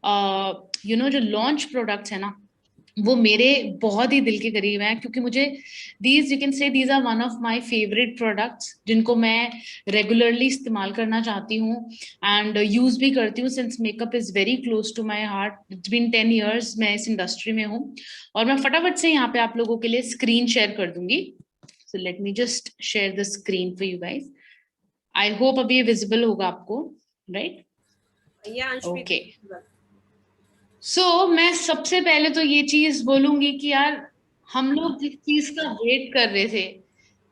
जो launch products है ना, वो मेरे बहुत ही दिल के करीब हैं, क्योंकि मुझे these you can say these are one of my favourite products, जिनको मैं रेगुलरली इस्तेमाल करना चाहती हूँ एंड यूज भी करती हूँ, since makeup is very close to my heart. It's been 10 years मैं इस इंडस्ट्री में हूँ। और मैं फटाफट से यहाँ पे आप लोगों के लिए स्क्रीन शेयर कर दूंगी। So let me just share the screen for you guys. I hope अभी ये विजिबल होगा आपको, राइट? ओके। मैं सबसे पहले तो ये चीज बोलूंगी कि यार, हम लोग जिस चीज का वेट कर रहे थे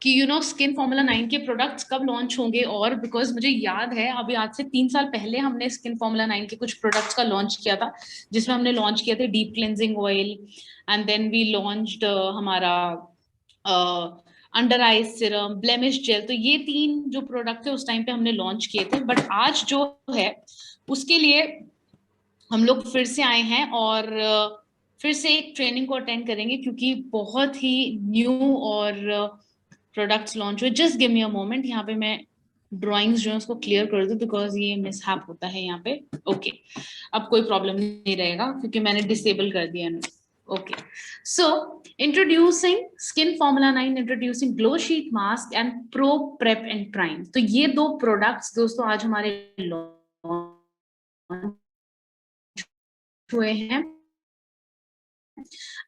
कि स्किन फॉर्मूला 9 के प्रोडक्ट्स कब लॉन्च होंगे, और बिकॉज मुझे याद है अभी आज से 3 साल पहले हमने स्किन फॉर्मूला 9 के कुछ प्रोडक्ट्स का लॉन्च किया था, जिसमें हमने लॉन्च किया था deep cleansing oil, and then we launched हमारा under eyes serum, blemish gel. तो ये 3 जो प्रोडक्ट थे उस टाइम पे हमने लॉन्च किए थे, बट आज जो है उसके लिए हम लोग फिर से आए हैं और फिर से एक ट्रेनिंग को अटेंड करेंगे, क्योंकि बहुत ही न्यू और प्रोडक्ट्स लॉन्च हुए। Just give me a moment, यहाँ पे मैं ड्राइंग्स जो है उसको क्लियर कर दूं, बिकॉज ये मिसहैप होता है यहाँ पे। ओके, अब कोई प्रॉब्लम नहीं रहेगा क्योंकि मैंने डिसेबल कर दिया है। Okay, so introducing skin formula 9, introducing glow sheet mask and pro prep and prime. तो ये 2 प्रोडक्ट्स दोस्तों आज हमारे लॉन्च हुए हैं।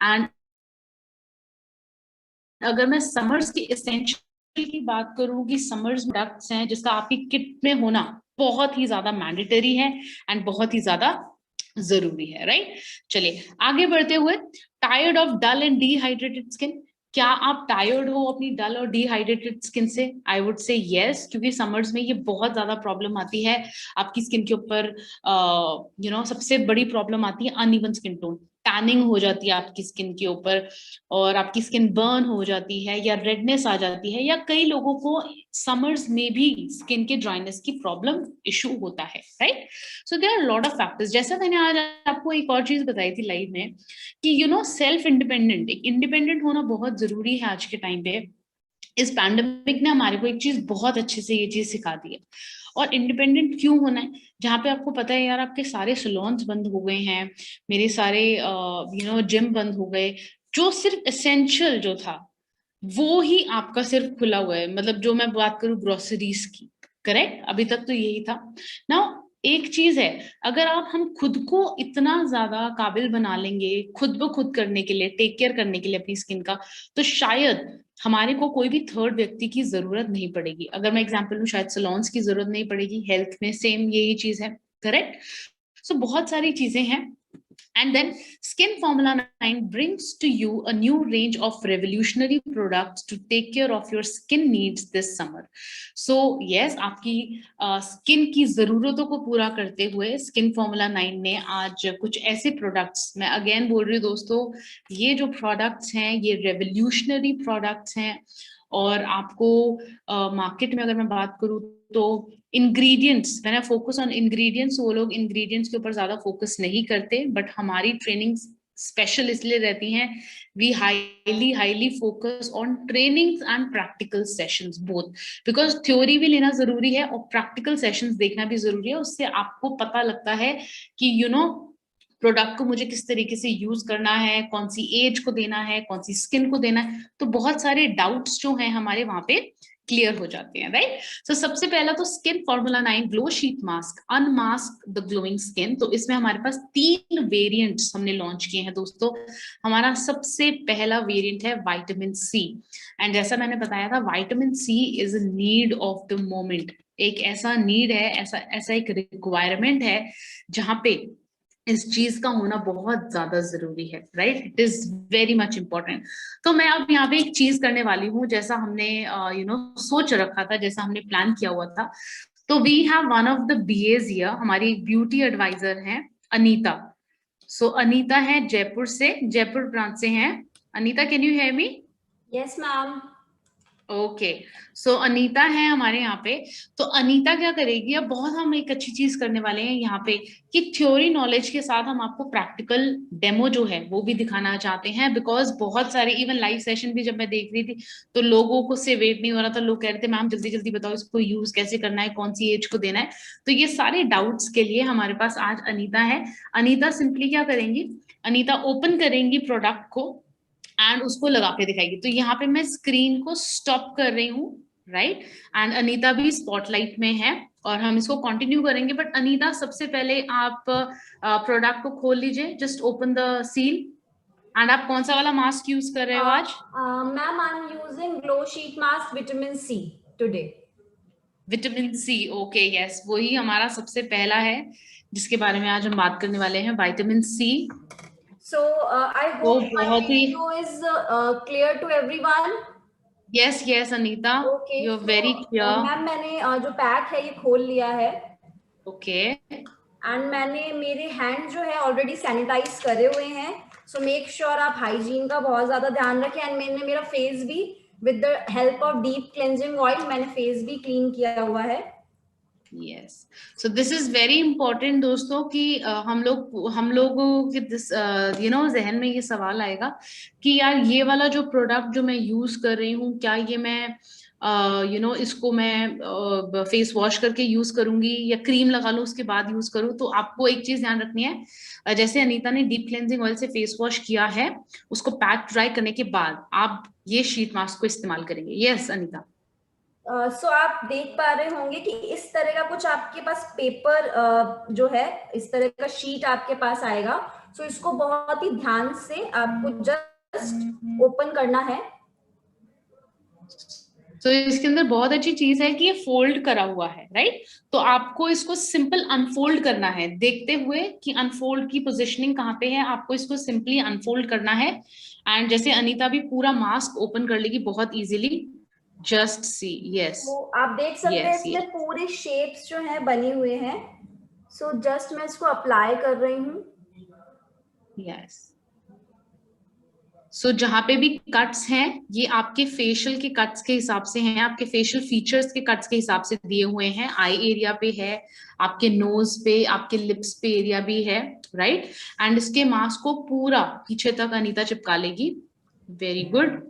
एंड अगर मैं समर्स की एसेंशियल की बात करूं कि समर्स प्रोडक्ट्स हैं जिसका आपकी किट में होना बहुत ही ज्यादा मैंडेटरी है एंड बहुत ही ज्यादा जरूरी है, राइट? चलिए आगे बढ़ते हुए, tired of dull and dehydrated skin. क्या आप टायर्ड हो अपनी डल और डिहाइड्रेटेड स्किन से? आई वुड से यस, क्योंकि समर्स में ये बहुत ज्यादा प्रॉब्लम आती है आपकी स्किन के ऊपर। सबसे बड़ी प्रॉब्लम आती है अनइवन स्किन टोन, टैनिंग हो जाती है आपकी स्किन के ऊपर, और आपकी स्किन बर्न हो जाती है या रेडनेस आ जाती है, या कई लोगों को समर्स में भी स्किन के ड्राइनेस की प्रॉब्लम इशू होता है, right? So there are lot of factors. जैसा मैंने आज आपको एक और चीज बताई थी लाइव में कि सेल्फ इंडिपेंडेंट, इंडिपेंडेंट होना बहुत जरूरी है आज के टाइम पे। इस पैंडेमिक ने हमारे को एक चीज बहुत अच्छे से ये चीज सिखा दी है। और इंडिपेंडेंट क्यों होना है? जहाँ पे आपको पता है यार, आपके सारे सलोन्स बंद हो गए हैं, मेरे सारे जिम बंद हो गए, जो सिर्फ एसेंशियल जो था वो ही आपका सिर्फ खुला हुआ है। मतलब जो मैं बात करूं ग्रोसरीज की, करेक्ट? अभी तक तो यही था ना। एक चीज है, अगर आप हम खुद को इतना ज्यादा काबिल बना लेंगे खुद ब खुद करने के लिए, टेक केयर करने के लिए अपनी स्किन का, तो शायद हमारे को कोई भी थर्ड व्यक्ति की जरूरत नहीं पड़ेगी। अगर मैं एग्जांपल लूं, शायद सलोन्स की जरूरत नहीं पड़ेगी। हेल्थ में सेम यही चीज है, करेक्ट? सो बहुत सारी चीजें हैं। And then Skin Formula 9 brings to you a new range of revolutionary products to take care of your skin needs this summer. So yes, आपकी स्किन की जरूरतों को पूरा करते हुए Skin Formula 9 ने आज कुछ ऐसे प्रोडक्ट्स, मैं अगेन बोल रही हूँ दोस्तों, ये जो प्रोडक्ट्स हैं ये रेवोल्यूशनरी प्रोडक्ट्स हैं। और आपको मार्केट में अगर मैं बात करूँ तो ingredients, when I focus on ingredients, वो लोग इंग्रेडिएंट्स के ऊपर ज्यादा फोकस नहीं करते, बट हमारी ट्रेनिंग स्पेशल इसलिए रहती हैं, we highly highly focus on trainings and practical sessions both, because theory भी लेना जरूरी है और प्रैक्टिकल सेशंस देखना भी जरूरी है। उससे आपको पता लगता है कि प्रोडक्ट को मुझे किस तरीके से यूज करना है, कौन सी एज को देना है, कौन सी स्किन को देना है। तो बहुत सारे डाउट्स जो हैं हमारे वहां पे क्लियर हो जाते हैं, राइट? सो सबसे पहला तो skin formula 9 glow sheet mask, unmask the glowing skin. तो इसमें हमारे पास 3 वेरिएंट्स हमने लॉन्च किए हैं दोस्तों। हमारा सबसे पहला वेरिएंट है विटामिन सी, एंड जैसा मैंने बताया था, vitamin C is a need of the moment. एक ऐसा नीड है, ऐसा ऐसा एक रिक्वायरमेंट है जहां पे इस चीज का होना बहुत ज्यादा जरूरी है, right? It is very much important. तो मैं अब यहाँ पे एक चीज करने वाली हूँ, जैसा हमने सोच रखा था, जैसा हमने प्लान किया हुआ था। तो we have one of the BAs here, हमारी ब्यूटी एडवाइजर हैं अनीता। सो अनीता है जयपुर से, जयपुर ब्रांच से हैं। Anita, can you hear me? Yes ma'am. Okay, so Anita है हमारे यहाँ पे। तो अनीता क्या करेगी, अब बहुत हम एक अच्छी चीज करने वाले हैं यहाँ पे कि थ्योरी नॉलेज के साथ हम आपको प्रैक्टिकल डेमो जो है वो भी दिखाना चाहते हैं। बिकॉज बहुत सारे इवन लाइव सेशन भी जब मैं देख रही थी तो लोगों को से वेट नहीं हो रहा था, लोग कह रहे थे मैम जल्दी जल्दी बताओ इसको यूज कैसे करना है, कौन सी एज को देना है। तो ये सारे डाउट्स के लिए हमारे पास आज अनीता है। अनीता सिंपली क्या करेंगी, अनीता ओपन करेंगी प्रोडक्ट को एंड उसको लगा के दिखाएगी। तो यहाँ पे मैं स्क्रीन को स्टॉप कर रही हूँ, राइट। एंड अनीता भी स्पॉटलाइट में है और हम इसको कंटिन्यू करेंगे। बट अनीता सबसे पहले आप प्रोडक्ट को खोल लीजिए, just open the seal. And आप कौन सा वाला मास्क यूज कर रहे हो आज? Ma'am I am using glow sheet mask vitamin C today. Vitamin C, okay yes, वही हमारा सबसे पहला है जिसके बारे में आज हम बात करने वाले हैं, विटामिन सी। So I वो hope my बहुत ही video is clear to everyone. Yes yes Anita, Okay, you are so very clear. Ma'am मैंने जो पैक है ये खोल लिया है ओके, एंड मैंने मेरे हैंड जो है ऑलरेडी सैनिटाइज करे हुए हैं। सो मेक श्योर आप हाइजीन का बहुत ज्यादा ध्यान रखें। एंड मैंने मेरा फेस भी with the help of deep cleansing oil मैंने फेस भी क्लीन किया हुआ है। Yes, so this is very important दोस्तों कि हम लोगों के दिस जहन में ये सवाल आएगा कि यार ये वाला जो प्रोडक्ट जो मैं यूज कर रही हूँ, क्या ये मैं इसको मैं फेस वॉश करके यूज करूंगी या क्रीम लगा लूं उसके बाद यूज करूं। तो आपको एक चीज ध्यान रखनी है, जैसे अनीता ने डीप क्लेंजिंग ऑयल से फेस वॉश किया है, उसको पैक ड्राई करने के बाद आप ये शीट मास्क को इस्तेमाल करेंगे। यस अनीता। सो आप देख पा रहे होंगे कि इस तरह का कुछ आपके पास पेपर जो है इस तरह का शीट आपके पास आएगा। सो इसको बहुत ही ध्यान से आपको जस्ट ओपन करना है। तो इसके अंदर बहुत अच्छी चीज है कि ये फोल्ड करा हुआ है, राइट। तो आपको इसको सिंपल अनफोल्ड करना है, देखते हुए कि अनफोल्ड की पोजीशनिंग कहाँ पे है, आपको इसको सिंपली अनफोल्ड करना है। एंड जैसे अनीता भी पूरा मास्क ओपन कर लेगी बहुत इजीली। जस्ट सी, यस तो आप देख सकते हैं यस इसमें यस पूरे शेप्स जो हैं बने हुए हैं। सो जस्ट मैं इसको अप्लाई कर रही हूँ। यस। सो जहां पे भी कट्स हैं ये आपके फेशियल के कट्स के हिसाब से हैं, आपके फेशियल फीचर्स के कट्स के हिसाब से दिए हुए हैं। आई एरिया पे है, आपके नोज पे, आपके लिप्स पे एरिया भी है, राइट। एंड इसके मास्क को पूरा पीछे तक अनीता चिपका लेगी। Very good.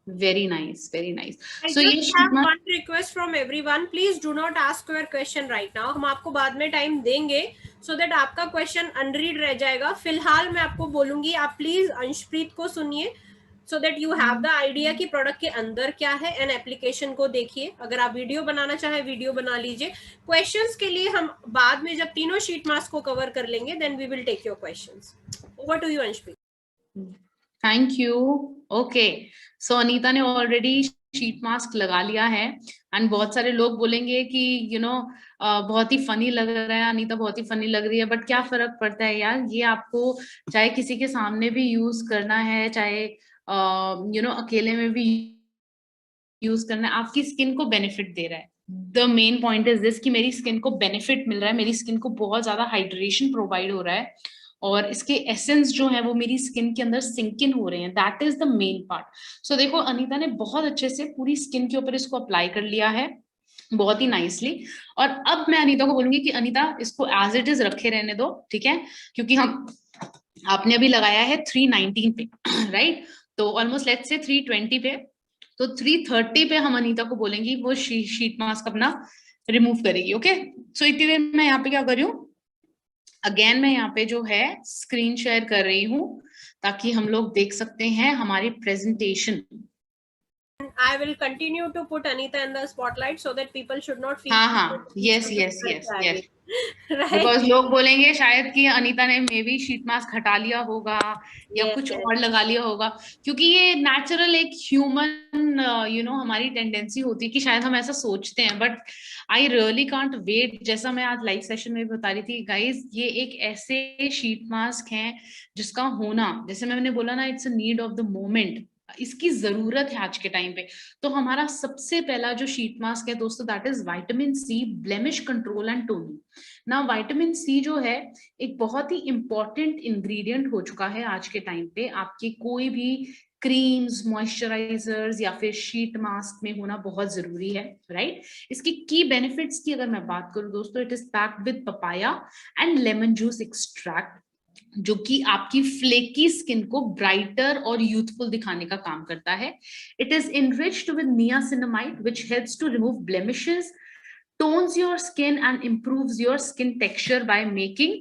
Very nice, very nice. I So just ये have sheet one request from everyone. Please do not ask your question right now. हम आपको बाद में टाइम देंगे so that आपका क्वेश्चन अनरीड रह जाएगा। फिलहाल मैं आपको बोलूंगी आप प्लीज अंशप्रीत को सुनिए so that you have the idea कि प्रोडक्ट के अंदर क्या है एंड एप्लीकेशन को देखिए। अगर आप वीडियो बनाना चाहे वीडियो बना लीजिए। क्वेश्चंस के लिए हम बाद में जब तीनों शीट मास्क को कवर कर लेंगे then we will take your questions. Over to you Anshpreet. Thank you. Okay, so Anita ने ऑलरेडी शीट मास्क लगा लिया है। एंड बहुत सारे लोग बोलेंगे कि बहुत ही फनी लग रहा है अनीता, बहुत ही फनी लग रही है। बट क्या फर्क पड़ता है यार, ये आपको चाहे किसी के सामने भी यूज करना है, चाहे अकेले में भी यूज करना है, आपकी स्किन को बेनिफिट दे रहा है। The main point is this कि मेरी स्किन को बेनिफिट मिल रहा है, मेरी स्किन को बहुत ज्यादा हाइड्रेशन प्रोवाइड हो रहा है और इसके एसेंस जो है वो मेरी स्किन के अंदर सिंक इन हो रहे हैं। That is the main part. So देखो अनीता ने बहुत अच्छे से पूरी स्किन के ऊपर इसको अप्लाई कर लिया है, बहुत ही नाइसली। और अब मैं अनीता को बोलूंगी कि अनीता इसको एज इट इज रखे रहने दो, ठीक है, क्योंकि हम आपने अभी लगाया है 319 पे, राइट। तो ऑलमोस्ट लेट्स से 320 पे, तो 330 पे हम अनीता को बोलेंगी वो शीट मास्क अपना रिमूव करेगी। ओके, सो इतनी देर मैं यहाँ पे क्या कर रही हूँ, अगेन मैं यहाँ पे जो है स्क्रीन शेयर कर रही हूँ ताकि हम लोग देख सकते हैं हमारी presentation. I will continue to put Anita in the spotlight so that people should not feel. हाँ, yes, yes, yes, yes. Right. Because लोग बोलेंगे शायद कि अनीता ने मे बी शीट मास्क हटा लिया होगा या Yes, कुछ yes. और लगा लिया होगा, क्योंकि ये नेचुरल एक ह्यूमन हमारी टेंडेंसी होती है कि शायद हम ऐसा सोचते हैं। But I really can't wait, जैसा मैं आज लाइव सेशन में बता रही थी गाइज, ये एक ऐसे शीट मास्क हैं जिसका होना, जैसे मैंने बोला ना, it's a need of the moment. इसकी जरूरत है आज के टाइम पे। तो हमारा सबसे पहला जो शीट मास्क है दोस्तों, that is vitamin C blemish control and toning. ना विटामिन सी जो है एक बहुत ही इंपॉर्टेंट इंग्रेडिएंट हो चुका है आज के टाइम पे। आपके कोई भी क्रीम्स, मॉइस्चराइजर्स या फिर शीट मास्क में होना बहुत जरूरी है, राइट। इसकी की बेनिफिट्स की अगर मैं बात करूं दोस्तों, it is packed with papaya and lemon juice extract, जो कि आपकी फ्लेकी स्किन को ब्राइटर और यूथफुल दिखाने का काम करता है। It is enriched with niacinamide which helps to remove blemishes, tones your skin and improves your skin texture by making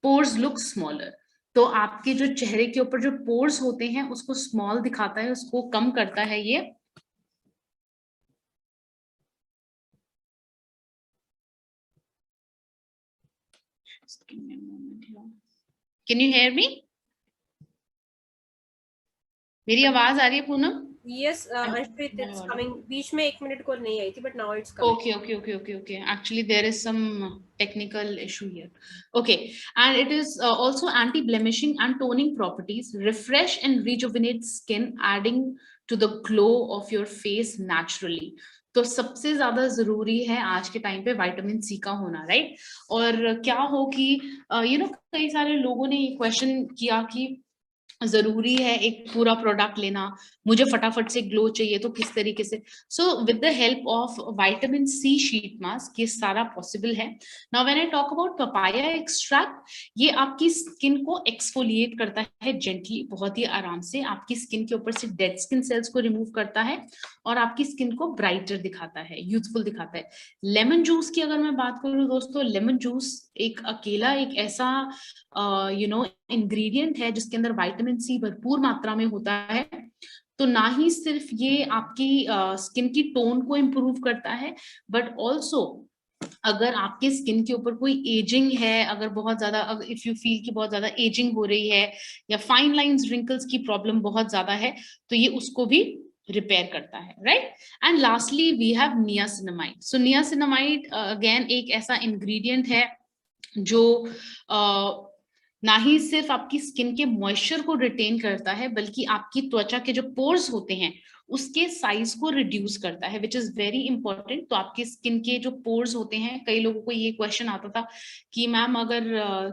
pores look smaller. तो आपके जो चेहरे के ऊपर जो पोर्स होते हैं उसको स्मॉल दिखाता है, उसको कम करता है ये। कैन यू हेयर मी? मेरी आवाज आ रही है Poonam? Yes, Anshpreet, it's coming. बीच में 1 मिनट को नहीं आई थी, but now it's coming. Okay. Actually, there is some technical issue here. Okay, and it is also anti-blemishing and toning properties, refresh and rejuvenate skin, adding to the glow of your face naturally. तो सबसे ज्यादा जरूरी है आज के time पे vitamin C का होना, राइट। और क्या हो कि कई सारे लोगों ने ये क्वेश्चन किया कि जरूरी है एक पूरा प्रोडक्ट लेना, मुझे फटाफट से ग्लो चाहिए, तो किस तरीके से। So with the help of vitamin C sheet mask ये सारा पॉसिबल है। Now when I talk about papaya extract, ये आपकी स्किन को एक्सफोलिएट करता है जेंटली, बहुत ही आराम से आपकी स्किन के ऊपर से डेड स्किन सेल्स को रिमूव करता है और आपकी स्किन को ब्राइटर दिखाता है, यूथफुल दिखाता है। लेमन जूस की अगर मैं बात करूं दोस्तों, लेमन जूस एक अकेला एक ऐसा इंग्रेडिएंट है जिसके अंदर विटामिन सी भरपूर मात्रा में होता है। तो ना ही सिर्फ ये आपकी स्किन की टोन को इम्प्रूव करता है, बट ऑल्सो अगर आपके स्किन के ऊपर कोई एजिंग है, अगर बहुत ज्यादा, इफ यू फील कि बहुत ज्यादा एजिंग हो रही है या फाइन लाइंस रिंकल्स की प्रॉब्लम बहुत ज्यादा है, तो ये उसको भी रिपेयर करता है, right. And lastly we have niacinamide. So niacinamide again एक ऐसा इंग्रेडिएंट है जो ना ही सिर्फ आपकी स्किन के मॉइस्चर को रिटेन करता है, बल्कि आपकी त्वचा के जो पोर्स होते हैं उसके साइज को रिड्यूस करता है, विच इज वेरी इंपॉर्टेंट। तो आपकी स्किन के जो पोर्स होते हैं, कई लोगों को ये क्वेश्चन आता था कि मैम अगर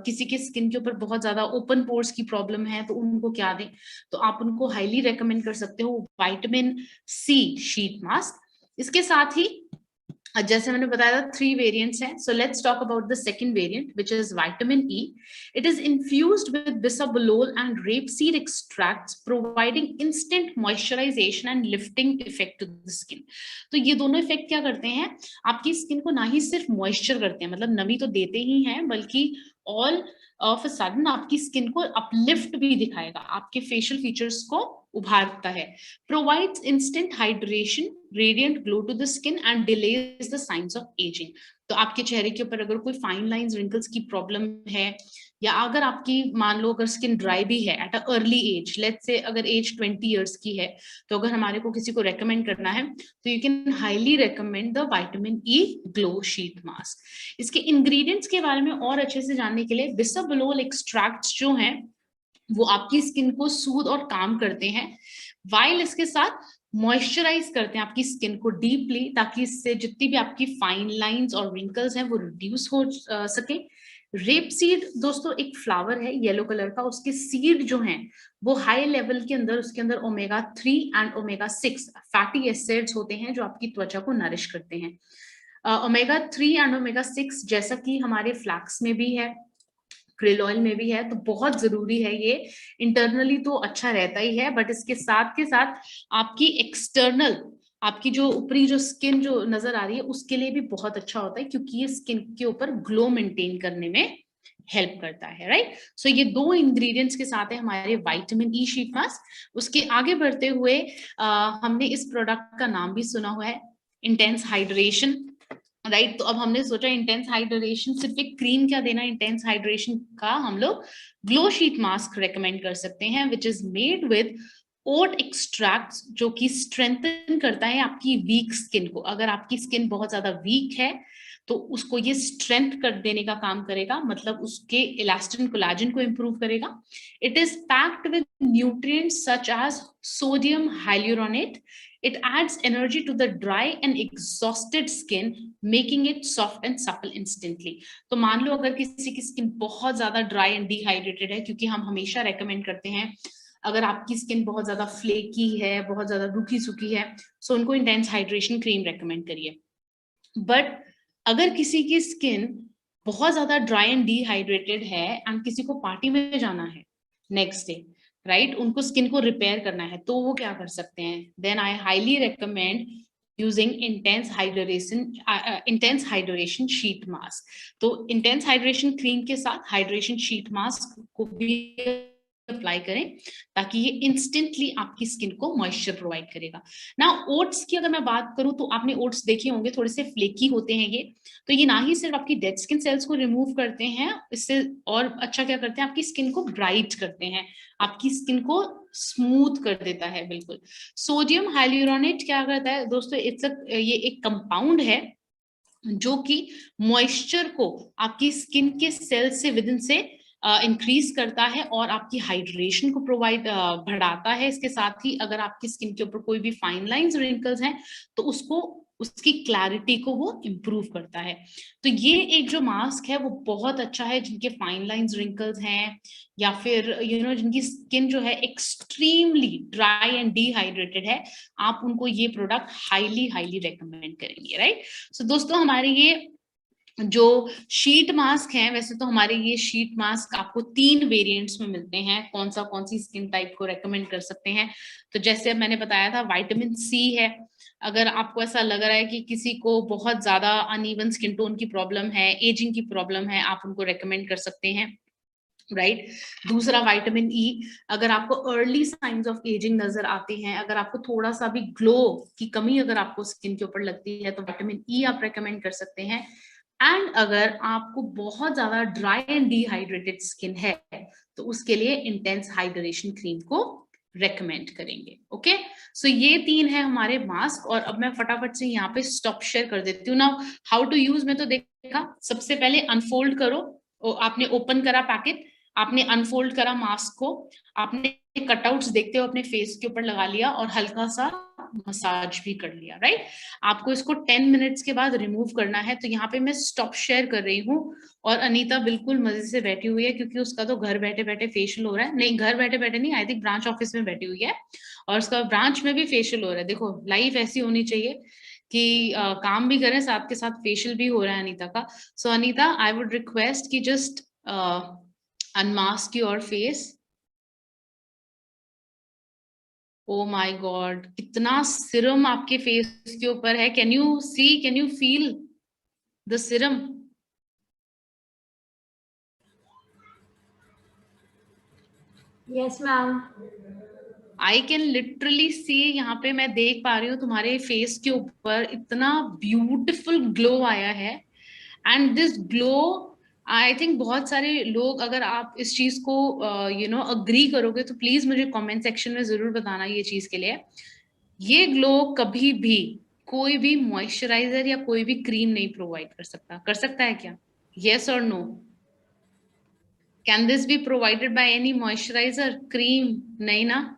किसी के स्किन के ऊपर बहुत ज्यादा ओपन पोर्स की प्रॉब्लम है तो उनको क्या दें, तो आप उनको हाईली रेकमेंड कर सकते हो विटामिन सी शीट मास्क। इसके साथ ही जैसे मैंने बताया था 3 वेरिएंट्स हैं। So let's talk about the second variant which is vitamin E. It is infused with bisabolol and rapeseed extracts, providing instant moisturisation and lifting effect to the skin. तो ये दोनों इफेक्ट क्या करते हैं, आपकी स्किन को ना ही सिर्फ मॉइस्चर करते हैं, मतलब नमी तो देते ही हैं, बल्कि ऑल ऑफ अ सडन आपकी स्किन को अपलिफ्ट भी दिखाएगा, आपके फेशियल फीचर्स को उभारता है। Provides instant hydration, radiant glow to the skin and delays the science of ageing. तो आपके चेहरे के ऊपर अगर कोई फाइन लाइंस रिंकल्स की प्रॉब्लम है, या अगर आपकी मान लो अगर स्किन ड्राई भी है at a early age, let's say अगर एज 20 इयर्स की है, तो अगर हमारे को किसी को रेकमेंड करना है तो you can highly recommend the vitamin E glow sheet mask. इसके इंग्रेडिएंट्स के बारे में और अच्छे से जानने के लिए, बिसाबोलोल एक्सट्रैक्ट्स जो हैं वो आपकी स्किन को सूद और काम करते हैं, वाइल इसके साथ मॉइस्चराइज करते हैं आपकी स्किन को डीपली, ताकि इससे जितनी भी आपकी फाइन लाइंस और रिंकल्स हैं वो रिड्यूस हो सके। रेपसीड दोस्तों एक फ्लावर है येलो कलर का, उसके सीड जो हैं वो हाई लेवल के अंदर, उसके अंदर omega 3 and omega 6 fatty acids होते हैं जो आपकी त्वचा को नरिश करते हैं। ओमेगा 3 एंड ओमेगा 6 जैसा कि हमारे फ्लैक्स में भी है, क्रिल ऑयल में भी है, तो बहुत जरूरी है ये। इंटरनली तो अच्छा रहता ही है, बट इसके साथ के साथ आपकी एक्सटर्नल, आपकी जो ऊपरी जो स्किन जो नजर आ रही है उसके लिए भी बहुत अच्छा होता है, क्योंकि ये स्किन के ऊपर ग्लो मेंटेन करने में हेल्प करता है, राइट। सो ये 2 इंग्रेडिएंट्स के साथ है हमारे विटामिन ई शीट मास्क। उसके आगे बढ़ते हुए हमने इस प्रोडक्ट का नाम भी सुना हुआ है, इंटेंस हाइड्रेशन, राइट। तो अब हमने सोचा इंटेंस हाइड्रेशन सिर्फ एक क्रीम क्या देना, इंटेंस हाइड्रेशन का हम लोग ग्लो शीट मास्क रेकमेंड कर सकते हैं, which is made with oat extract जो कि स्ट्रेंथन करता है आपकी वीक स्किन को। अगर आपकी स्किन बहुत ज्यादा वीक है तो उसको ये स्ट्रेंथ कर देने का काम करेगा, मतलब उसके इलास्टिन कोलेजन को इंप्रूव करेगा। It is packed with nutrients such as sodium hyaluronate. It adds energy to the dry and exhausted skin, making it soft and supple instantly. तो मान लो अगर किसी की स्किन बहुत ज्यादा ड्राई एंड डिहाइड्रेटेड है, क्योंकि हम हमेशा रेकमेंड करते हैं अगर आपकी स्किन बहुत ज्यादा फ्लेकी है, बहुत ज्यादा रूखी सूखी है, सो उनको इंटेंस हाइड्रेशन क्रीम रेकमेंड करिए. बट अगर किसी की स्किन बहुत ज्यादा ड्राई एंड डिहाइड्रेटेड है एंड किसी को पार्टी में जाना है नेक्स्ट डे, राइट, उनको स्किन को रिपेयर करना है, तो वो क्या कर सकते हैं? Then I highly recommend using intense hydration sheet mask. तो इंटेंस हाइड्रेशन क्रीम के साथ हाइड्रेशन शीट मास्क को भी अप्लाई करें ताकि ये इंस्टेंटली आपकी स्किन को मॉइस्चर प्रोवाइड करेगा. ना ओट्स की अगर मैं बात करूं तो आपने ओट्स देखे होंगे, थोड़े से फ्लेकी होते हैं ये. तो ये ना ही सिर्फ आपकी डेड स्किन सेल्स को रिमूव करते हैं, इससे और अच्छा क्या करते हैं, आपकी स्किन को ब्राइट करते हैं, आपकी स्किन को स्मूथ कर देता है बिल्कुल. सोडियम हाइल्यूरोनेट क्या करता है दोस्तों, ये एक कंपाउंड है जो कि मॉइस्चर को आपकी स्किन के सेल से विद इन से इंक्रीज करता है और आपकी हाइड्रेशन को प्रोवाइड बढ़ाता है. इसके साथ ही अगर आपकी स्किन के ऊपर कोई भी फाइन लाइंस रिंकल्स हैं तो उसको उसकी क्लैरिटी को वो इम्प्रूव करता है. तो ये एक जो मास्क है वो बहुत अच्छा है जिनके फाइन लाइंस रिंकल्स हैं या फिर जिनकी स्किन जो है एक्सट्रीमली ड्राई एंड डिहाइड्रेटेड है, आप उनको ये प्रोडक्ट हाईली हाईली रेकमेंड करेंगे, राइट. सो दोस्तों हमारे ये जो शीट मास्क है, वैसे तो हमारे ये शीट मास्क आपको 3 वेरिएंट्स में मिलते हैं. कौन सी स्किन टाइप को रेकमेंड कर सकते हैं, तो जैसे मैंने बताया था विटामिन सी है. अगर आपको ऐसा लग रहा है कि किसी को बहुत ज्यादा अनइवन स्किन टोन की प्रॉब्लम है, एजिंग की प्रॉब्लम है, आप उनको रेकमेंड कर सकते हैं, राइट. दूसरा विटामिन ई, अगर आपको अर्ली साइंस ऑफ एजिंग नजर आते हैं, अगर आपको थोड़ा सा भी ग्लो की कमी अगर आपको स्किन के ऊपर लगती है तो विटामिन ई आप रेकमेंड कर सकते हैं. एंड अगर आपको बहुत ज्यादा ड्राई एंड डिहाइड्रेटेड स्किन है तो उसके लिए इंटेंस हाइड्रेशन क्रीम को रेकमेंड करेंगे. ओके, सो ये 3 है हमारे मास्क. और अब मैं फटाफट से यहाँ पे स्टॉप शेयर कर देती हूँ. नाउ हाउ टू यूज में तो देखा, सबसे पहले अनफोल्ड करो. आपने ओपन करा पैकेट, आपने अनफोल्ड करा मास्क को, आपने कटआउट्स देखते हो अपने फेस के ऊपर लगा लिया और हल्का सा मसाज भी कर लिया, राइट. आपको इसको 10 मिनट्स के बाद रिमूव करना है. तो यहाँ पे मैं स्टॉप शेयर कर रही हूँ और अनीता बिल्कुल मजे से बैठी हुई है क्योंकि उसका तो घर बैठे बैठे फेशियल हो रहा है. नहीं, घर बैठे बैठे नहीं, आई थिंक ब्रांच ऑफिस में बैठी हुई है और उसका ब्रांच में भी फेशियल हो रहा है. देखो लाइफ ऐसी होनी चाहिए कि काम भी करें साथ के साथ फेशियल भी हो रहा है अनीता का. So Anita, I would request कि just unmask your face. Oh my God, कितना सिरम आपके फेस के ऊपर है. Can you see, can you feel the serum? Yes ma'am, I can literally see, यहाँ पे मैं देख पा रही हूँ तुम्हारे फेस के ऊपर इतना ब्यूटीफुल ग्लो आया है. And this glow, I think बहुत सारे लोग, अगर आप इस चीज को अग्री करोगे तो प्लीज मुझे कमेंट सेक्शन में जरूर बताना ये चीज के लिए. ये ग्लो कभी भी कोई भी मॉइस्चराइजर या कोई भी क्रीम नहीं प्रोवाइड कर सकता है क्या? यस और no? Can this be provided by any moisturiser, cream? नहीं ना?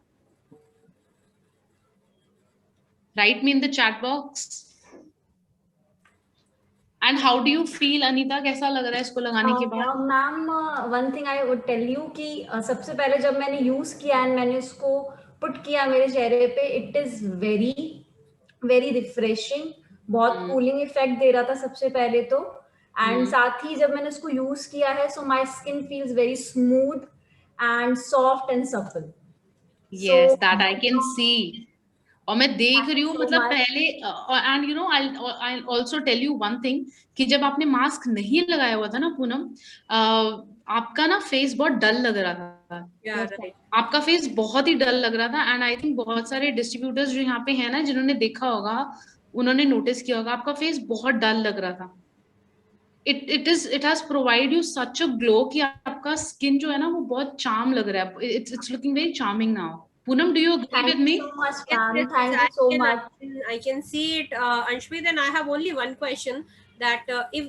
Write me in the chat box. And how do you feel Anita, कैसा लग रहा है इसको लगाने के बाद? Ma'am, one thing I would tell you कि सबसे पहले जब मैंने यूज किया एंड मैंने इसको पुट किया मेरे चेहरे पे, it is very very refreshing. बहुत कूलिंग इफेक्ट दे रहा था सबसे पहले तो. एंड साथ ही जब मैंने इसको यूज किया है, so my skin feels very smooth and soft and supple. Yes, that I can see. और मैं देख रही हूँ, मतलब पहले, and you know I also tell you one thing कि जब आपने मास्क नहीं लगाया हुआ था ना पूनम, आपका ना फेस बहुत डल लग रहा था. आपका फेस बहुत ही डल लग रहा था. एंड आई थिंक बहुत सारे डिस्ट्रीब्यूटर्स जो यहाँ पे है ना, जिन्होंने देखा होगा, उन्होंने नोटिस किया होगा आपका फेस बहुत डल लग रहा था. It has provide you such a glow कि आपका स्किन जो है ना वो बहुत चार्म लग रहा है. It's looking very charming now. Poonam, do you agree Thank with you me? so much, Yes, ma'am. yes, Thank yes, you so much. I can see it, Anshpreet, and I have only one question, that if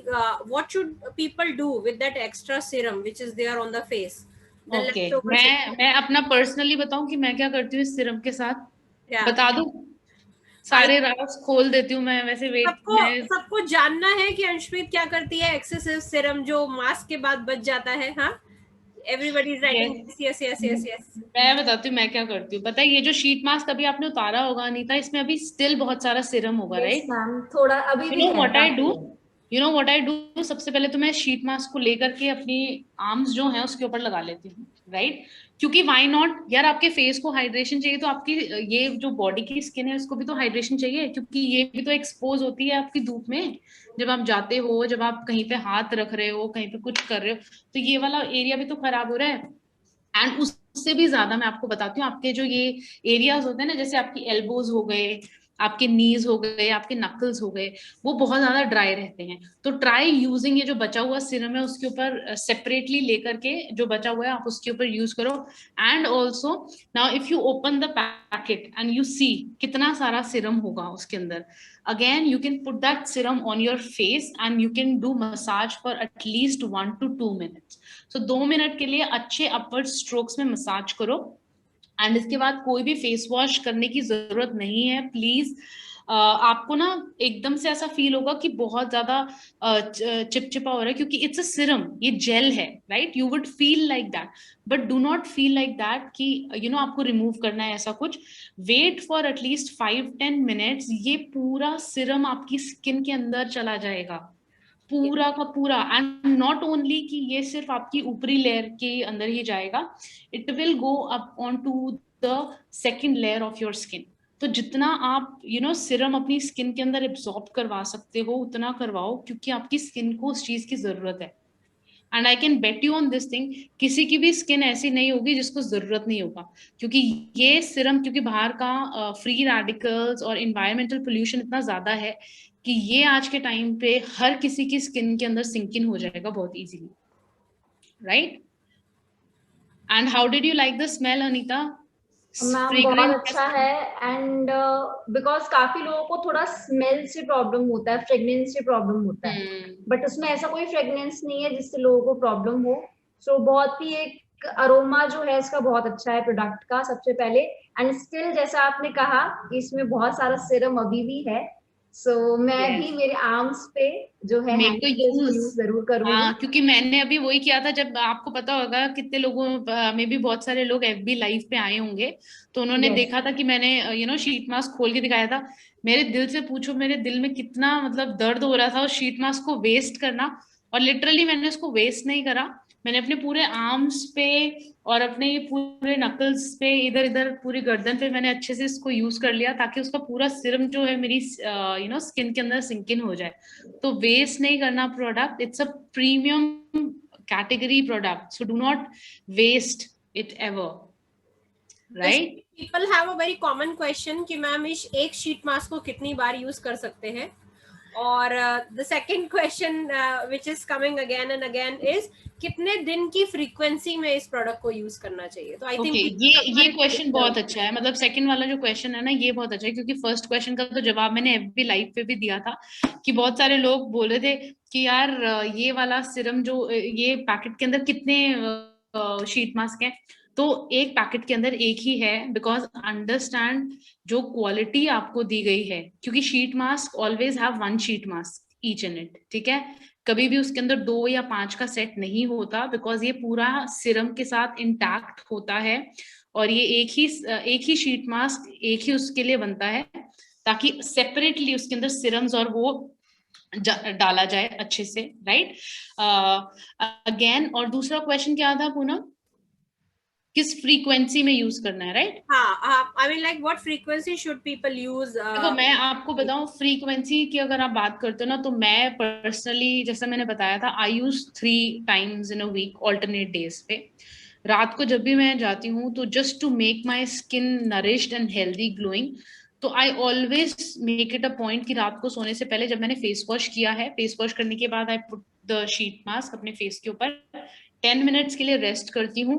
what should people do with that extra serum which is there on the face, the Okay, leftover serum? मैं अपना personally बताऊं कि मैं क्या करती हूँ इस सिरम के साथ, Yeah. बता दूं? I सारे राज खोल देती हूँ मैं, वैसे वेट सबको मैं सबको जानना है कि अंशप्रीत क्या करती है, एक्सेसिव सीरम जो मास्क के बाद बच जाता है। हाँ, everybody is writing yes, yes yes yes yes. मैं बताती हूँ मैं क्या करती हूँ। पता है ये जो शीट मास्क अभी आपने उतारा होगा अनीता, इसमें अभी स्टिल बहुत सारा सिरम होगा, यस राइट? मैम, थोड़ा अभी यू भी नो है, व्हाट आई काफी डू है। You know what I do सबसे पहले तो मैं शीट मास्क को लेकर के अपनी आर्म्स जो है उसके ऊपर लगा लेती हूँ, राइट? क्योंकि व्हाई नॉट यार, आपके फेस को हाइड्रेशन चाहिए तो आपकी ये जो बॉडी की स्किन है उसको भी तो हाइड्रेशन चाहिए, क्योंकि ये भी तो एक्सपोज होती है आपकी धूप में। जब आप जाते हो, जब आप कहीं पे हाथ रख रहे हो, कहीं पे कुछ कर रहे हो, तो ये वाला एरिया भी तो खराब हो रहा है। एंड उससे भी ज्यादा मैं आपको बताती हूँ, आपके जो ये एरियाज होते हैं ना, जैसे आपकी एल्बोज हो गए, आपके नीज हो गए, आपके नकल्स हो गए, वो बहुत ज्यादा ड्राई रहते हैं। तो ट्राई यूजिंग ये जो बचा हुआ सिरम है उसके ऊपर सेपरेटली लेकर के, जो बचा हुआ है आप उसके ऊपर यूज करो। And also now if you open the packet and you see कितना सारा सिरम होगा उसके अंदर, again you can put that serum on your face and you can do massage for at least 1 to 2 minutes. So 2 minute के लिए अच्छे upward strokes में massage करो। एंड इसके बाद कोई भी फेस वॉश करने की जरूरत नहीं है प्लीज। आपको ना एकदम से ऐसा फील होगा कि बहुत ज्यादा चिपचिपा हो रहा है, क्योंकि इट्स अ सिरम, ये जेल है, right? You would feel like that, but do not feel like that कि आपको रिमूव करना है, ऐसा कुछ। वेट फॉर एटलीस्ट 5-10 मिनट्स, ये पूरा सिरम आपकी स्किन के अंदर चला जाएगा, पूरा का पूरा। एंड नॉट ओनली कि ये सिर्फ आपकी ऊपरी लेयर के अंदर ही जाएगा, it will go up on to the second layer of your skin. तो जितना आप सिरम अपनी स्किन के अंदर एब्सॉर्ब करवा सकते हो उतना करवाओ, क्योंकि आपकी स्किन को उस चीज की जरूरत है। And I can bet you on this thing, किसी की भी स्किन ऐसी नहीं होगी जिसको जरूरत नहीं होगा, क्योंकि ये सिरम, क्योंकि बाहर का फ्री रेडिकल्स और इन्वायरमेंटल पोल्यूशन इतना ज्यादा है कि ये आज के टाइम पे हर किसी की स्किन के अंदर सिंक इन हो जाएगा बहुत easily, right? And how did you like the smell Anita? Ma'am बहुत अच्छा है। एंड बिकॉज काफी लोगों को थोड़ा स्मेल से प्रॉब्लम होता है, फ्रेग्रेंस से प्रॉब्लम होता है, बट उसमें ऐसा कोई फ्रेग्रेंस नहीं है जिससे लोगों को प्रॉब्लम हो। सो बहुत ही एक अरोमा जो है इसका बहुत अच्छा है प्रोडक्ट का, सबसे पहले। एंड स्टिल जैसा आपने कहा कि इसमें बहुत सारा सीरम अभी भी है, सो मैं भी मेरे आर्म्स पे जो है यूज जरूर करूंगी। हाँ, क्योंकि मैंने अभी वही किया था। जब आपको पता होगा कितने लोगों में भी बहुत सारे लोग एफबी लाइव पे आए होंगे, तो उन्होंने देखा था कि मैंने शीट मास्क खोल के दिखाया था। मेरे दिल से पूछो, मेरे दिल में कितना मतलब दर्द हो रहा था उस शीट मास्क को वेस्ट करना। और लिटरली मैंने उसको वेस्ट नहीं करा, मैंने अपने पूरे आर्म्स पे और अपने पूरे नकल्स पे, इधर इधर पूरी गर्दन पे मैंने अच्छे से इसको यूज कर लिया, ताकि उसका पूरा सिरम जो है मेरी स्किन के अंदर सिंक इन हो जाए। तो वेस्ट नहीं करना product, it's a premium category product, so do not waste it ever, right? People have a very common question कि मैम इस एक शीट मास्क को कितनी बार यूज कर सकते हैं, और the second question which is coming again and again is कितने दिन की फ्रीक्वेंसी में इस प्रोडक्ट को यूज करना चाहिए। तो आई थिंक ये क्वेश्चन बहुत अच्छा है, मतलब सेकंड वाला जो क्वेश्चन है ना, ये बहुत अच्छा है, क्योंकि फर्स्ट क्वेश्चन का तो जवाब मैंने एफबी लाइव पे भी दिया था कि बहुत सारे लोग बोल रहे थे कि यार ये वाला सिरम जो ये पैकेट के अंदर कितने शीट मास्क हैं। तो एक पैकेट के अंदर एक ही है, बिकॉज अंडरस्टैंड जो क्वालिटी आपको दी गई है, क्योंकि sheet mask always have 1 sheet mask each in it, ठीक है? कभी भी उसके अंदर 2 या 5 का सेट नहीं होता, बिकॉज ये पूरा सिरम के साथ इंटैक्ट होता है। और ये एक ही शीट मास्क एक ही उसके लिए बनता है, ताकि सेपरेटली उसके अंदर सिरम्स और वो डाला जाए अच्छे से, राइट? अगेन, और दूसरा क्वेश्चन क्या था पूनम? किस फ्रीक्वेंसी में यूज करना है, राइट? हाँ, I mean like what frequency should people use. देखो मैं आपको बताऊं, फ्रीक्वेंसी की अगर आप बात करते हो ना, तो मैं पर्सनली, जैसा मैंने बताया था, I use 3 times in a week, alternate days पे। रात को जब भी मैं जाती हूँ, तो just to make my skin nourished and healthy glowing, तो I always make it a point कि रात को सोने से पहले जब मैंने फेस वॉश किया है, फेस वॉश करने के बाद I put the sheet mask अपने फेस के ऊपर, 10 मिनट्स के लिए रेस्ट करती हूँ,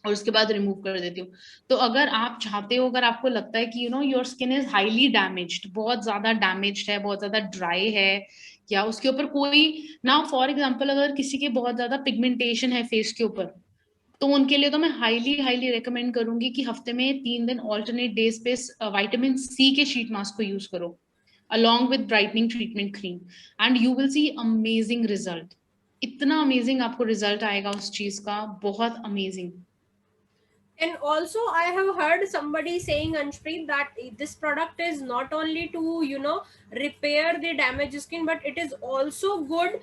और उसके बाद रिमूव कर देती हूँ। तो अगर आप चाहते हो, अगर आपको लगता है कि your skin is highly damaged, बहुत ज्यादा डैमेज्ड है, बहुत ज्यादा ड्राई है, या उसके ऊपर कोई ना, फॉर एग्जांपल अगर किसी के बहुत ज्यादा पिगमेंटेशन है फेस के ऊपर, तो उनके लिए तो मैं हाईली हाईली रिकमेंड करूंगी कि हफ्ते में 3 दिन ऑल्टरनेट डेज पे विटामिन सी के शीट मास्क को यूज करो along with brightening treatment cream, and you will see amazing result. इतना अमेजिंग आपको रिजल्ट आएगा उस चीज का, बहुत amazing. And also I have heard somebody saying, Anshpreet, that this product is not only to repair the damaged skin, but it is also good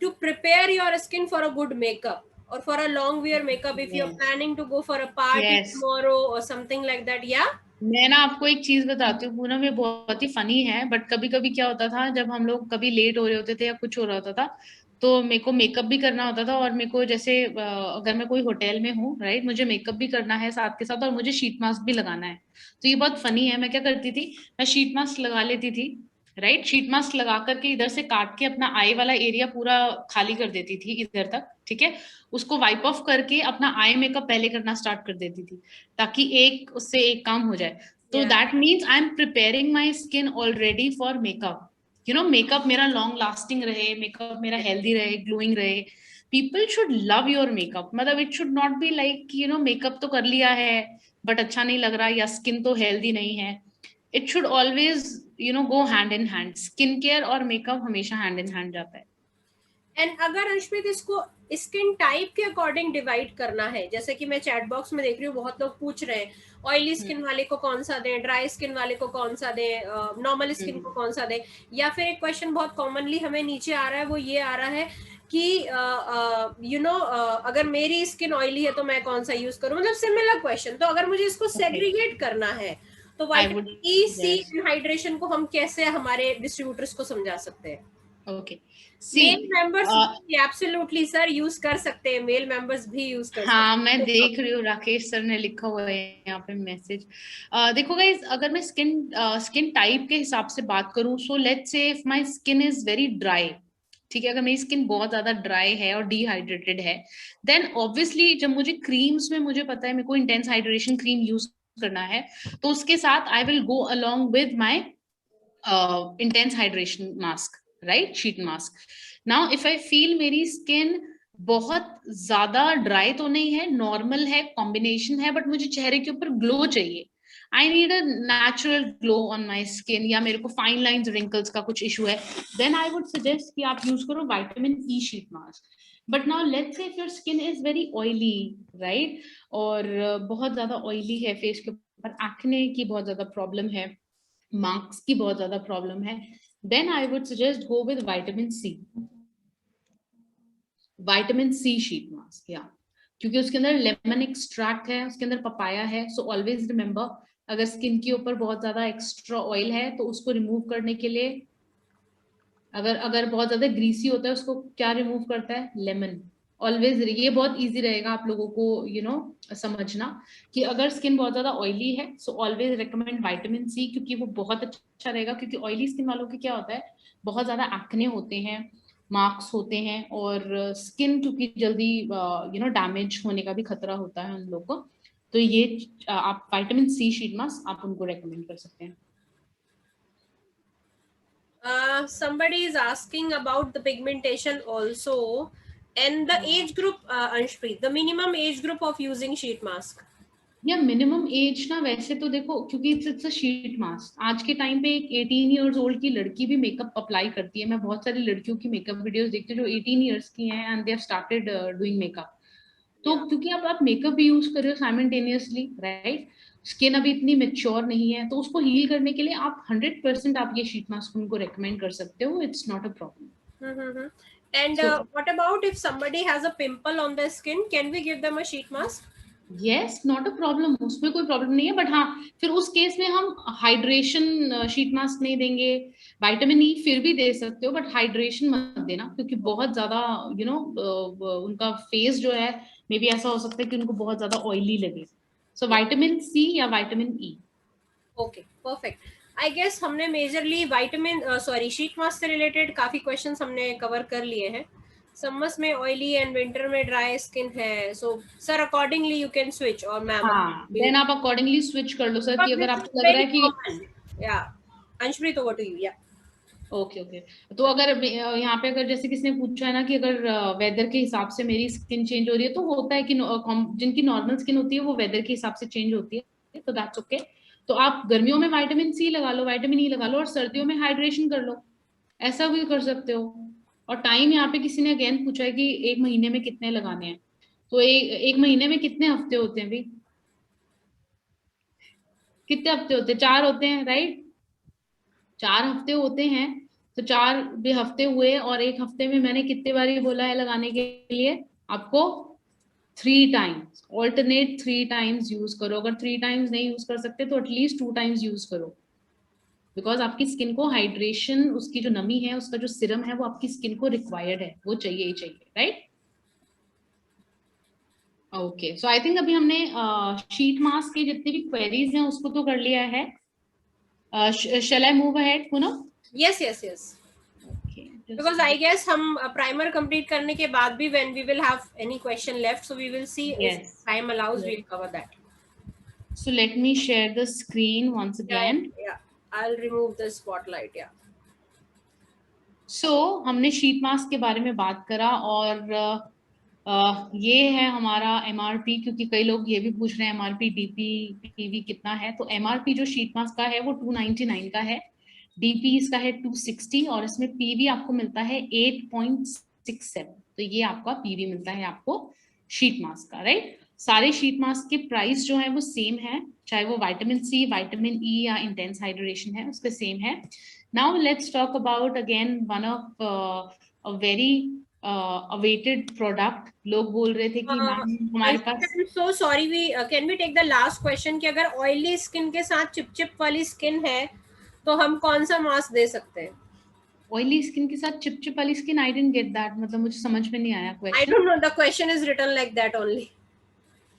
to prepare your skin for a good makeup or for a long wear makeup if you're planning to go for a party tomorrow or something like that. Yeah, मैं ना आपको एक चीज बताती हूँ पूनम, ये बहुत ही funny है, बट कभी कभी क्या होता था जब हम लोग कभी लेट हो रहे होते थे या कुछ हो रहा होता था, तो मेरे को मेकअप भी करना होता था, और मेरे को जैसे अगर मैं कोई होटल में हूँ, राइट, मुझे मेकअप भी करना है साथ के साथ, और मुझे शीट मास्क भी लगाना है। तो ये बहुत फनी है, मैं क्या करती थी, मैं शीट मास्क लगा लेती थी, राइट, शीट मास्क लगा करके इधर से काट के अपना आई वाला एरिया पूरा खाली कर देती थी इधर तक, ठीक है, उसको वाइप ऑफ करके अपना आई मेकअप पहले करना स्टार्ट कर देती थी, ताकि एक उससे एक काम हो जाए। तो that means I am preparing my skin already for makeup, makeup मेरा लॉन्ग लास्टिंग रहे, मेकअप मेरा हेल्दी रहे, ग्लोइंग रहे। People should love your makeup, मतलब it should not be like makeup तो कर लिया है बट अच्छा नहीं लग रहा, या स्किन तो हेल्दी नहीं है। It should always go hand in hand, skin care और मेकअप हमेशा हैंड इन हैंड जाता है। एंड अगर अंशप्रीत इसको स्किन टाइप के अकॉर्डिंग डिवाइड करना है, जैसे कि मैं चैट बॉक्स में देख रही हूँ बहुत लोग पूछ रहे हैं ऑयली स्किन वाले को कौन सा दें, ड्राई स्किन वाले को कौन सा दें, नॉर्मल स्किन को कौन सा दें, या फिर एक क्वेश्चन बहुत कॉमनली हमें नीचे आ रहा है, वो ये आ रहा है कि अगर मेरी स्किन ऑयली है तो मैं कौन सा यूज करूं, मतलब सिमिलर क्वेश्चन। तो अगर मुझे इसको सेग्रीगेट करना है तो vitamin E, C and hydration को हम कैसे हमारे डिस्ट्रीब्यूटर्स को समझा सकते हैं? Okay, male members absolutely sir use कर सकते हैं, मेल मेंबर्स भी यूज कर सकते हैं। हाँ, मैं देख रही हूँ राकेश सर ने लिखा हुआ है यहाँ पे मैसेज। देखो गाइस, अगर मैं स्किन टाइप के हिसाब से बात करूँ, so let's say if my skin is very dry, ठीक है, अगर मेरी स्किन बहुत ज्यादा ड्राई है और डिहाइड्रेटेड है, देन ऑब्वियसली जब मुझे क्रीम्स में मुझे पता है मेरे को इंटेंस हाइड्रेशन क्रीम यूज करना है, तो उसके साथ I will go along with my intense hydration mask, right, sheet mask. Now if I feel मेरी स्किन बहुत ज्यादा ड्राई तो नहीं है, नॉर्मल है, कॉम्बिनेशन है, बट मुझे चेहरे के ऊपर ग्लो चाहिए, I need a natural glow on my skin, या मेरे को फाइन लाइन्स रिंकल्स का कुछ इशू है, देन आई वुड सजेस्ट कि आप यूज करो vitamin E sheet mask. But now let's say if your skin is very oily, right, और बहुत ज्यादा ऑयली है, फेस के ऊपर एक्ने की बहुत ज्यादा प्रॉब्लम है, मार्क्स की बहुत ज्यादा प्रॉब्लम है, then I would suggest go with vitamin C sheet mask, या क्योंकि उसके अंदर लेमन एक्सट्रैक्ट है, उसके अंदर पपाया है। सो ऑलवेज रिमेंबर, अगर स्किन के ऊपर बहुत ज्यादा एक्स्ट्रा ऑयल है तो उसको रिमूव करने के लिए, अगर बहुत ज्यादा ग्रीसी होता है उसको क्या रिमूव करता है, लेमन। ऑलवेज, ये बहुत इजी रहेगा आप लोगों को समझना कि अगर स्किन बहुत ज्यादा ऑयली है, so always recommend vitamin C, क्योंकि वो बहुत अच्छा रहेगा। क्योंकि ऑयली स्किन वालों की क्या होता है, बहुत ज्यादा एक्ने होते हैं, मार्क्स होते हैं, और स्किन क्योंकि जल्दी डैमेज होने का भी खतरा होता है उन लोग को। तो ये आप विटामिन सी शीट मास्क आप उनको रेकमेंड कर सकते हैं। Somebody is asking about the pigmentation also, and the age group, Anshpreet, the minimum age group of using sheet mask. या मिनिमम एज ना, वैसे तो देखो क्योंकि इट्स अ शीट मास्क, आज के टाइम पे एक 18 इयर्स ओल्ड की लड़की भी मेकअप अप्लाई करती है। मैं बहुत सारी लड़कियों की मेकअप वीडियोस देखती हूँ जो 18 इयर्स की हैं and they have started doing makeup. तो क्योंकि अब आप मेकअप भी यूज कर रहे हो साइमल्टेनियसली, राइट, स्किन अभी इतनी मेच्योर नहीं है, तो उसको हील करने के लिए आप 100% आप ये शीट मास्क उनको रेकमेंड कर सकते हो, it's not a problem. And what about if somebody has a pimple on their skin, can we give them a sheet mask? Yes, not a problem, उसमें कोई प्रॉब्लम नहीं है, बट हाँ, फिर उस केस में हम हाइड्रेशन शीट मास्क नहीं देंगे, विटामिन ई फिर भी दे सकते हो, बट हाइड्रेशन मत देना, क्योंकि बहुत ज्यादा उनका फेस जो है, मे बी ऐसा हो सकता है कि उनको बहुत ज्यादा ऑयली लगे। सो विटामिन सी या vitamin E. Okay, perfect. I guess हमने मेजरली शीट मास्क से रिलेटेड काफी क्वेश्चंस हमने कवर कर लिए हैं। समर्स में ऑयली एंड विंटर में ड्राई स्किन है, so sir accordingly you can switch, और मैम हाँ, देन आप अकॉर्डिंगली स्विच कर लो सर, कि अगर आपको लग रहा है कि या अंशप्रीत ओवर टू यू। या ओके ओके, तो अगर यहाँ पे अगर जैसे किसी ने पूछा है ना कि अगर वेदर के हिसाब से मेरी स्किन चेंज हो रही है, तो होता है कि जिनकी नॉर्मल स्किन होती है वो वेदर के हिसाब से चेंज होती है, तो दैट्स ओके। तो आप गर्मियों में विटामिन सी लगा लो, विटामिन ई लगा लो, और सर्दियों में हाइड्रेशन कर लो, ऐसा भी कर सकते हो। और टाइम यहाँ पे किसी ने अगेन पूछा है कि एक महीने में कितने लगाने हैं, तो एक महीने में कितने हफ्ते होते हैं भाई? कितने हफ्ते होते हैं? 4 होते हैं, राइट? 4 हफ्ते होते हैं, तो 4 भी हफ्ते हुए, और एक हफ्ते में मैंने कितने बार बोला है लगाने के लिए आपको? 3 टाइम्स, ऑल्टरनेट 3 टाइम्स यूज करो। अगर 3 टाइम्स नहीं यूज कर सकते तो एटलीस्ट 2 टाइम्स यूज करो, बिकॉज आपकी स्किन को हाइड्रेशन, उसकी जो नमी है, उसका जो सिरम है, वो आपकी स्किन को रिक्वायर्ड है, वो चाहिए ही चाहिए, right? Okay, so I think अभी हमने शीट मास्क के जितने भी क्वेरीज हैं उसको तो कर लिया है। शैल आई मूव अहेड पुनः? Yes yes yes, because I guess हम primer complete करने के बाद भी when we will have any question left, so we will see if time allows, we'll cover that. So let me share the screen once again. Yeah, I'll remove the spotlight. Yeah. So हमने sheet mask के बारे में बात करा, और ये है हमारा MRP, क्योंकि कई लोग ये भी पूछ रहे हैं MRP DP PV कितना है। तो MRP जो शीट मास्क का है वो 299 का है, DP इसका है 260, और इसमें PV आपको मिलता है 8.67। तो ये आपका PV मिलता है आपको शीट मास्क का, राइट? सारे शीट मास्क के प्राइस जो है वो सेम है, चाहे वो विटामिन सी, विटामिन ई या इंटेंस हाइड्रेशन है, उस पे सेम है। Now let's talk about again one of a very awaited product. लोग बोल रहे थे कि मैम हमारे पास, so sorry, we can we take the last question कि अगर ऑयली स्किन के साथ चिपचिप वाली स्किन है तो हम कौन सा मास्क दे सकते हैं? ऑयली स्किन के साथ चिपचिप वाली skin, I didn't get that, मतलब मुझे समझ में नहीं आया question. I don't know, the question is written like that only.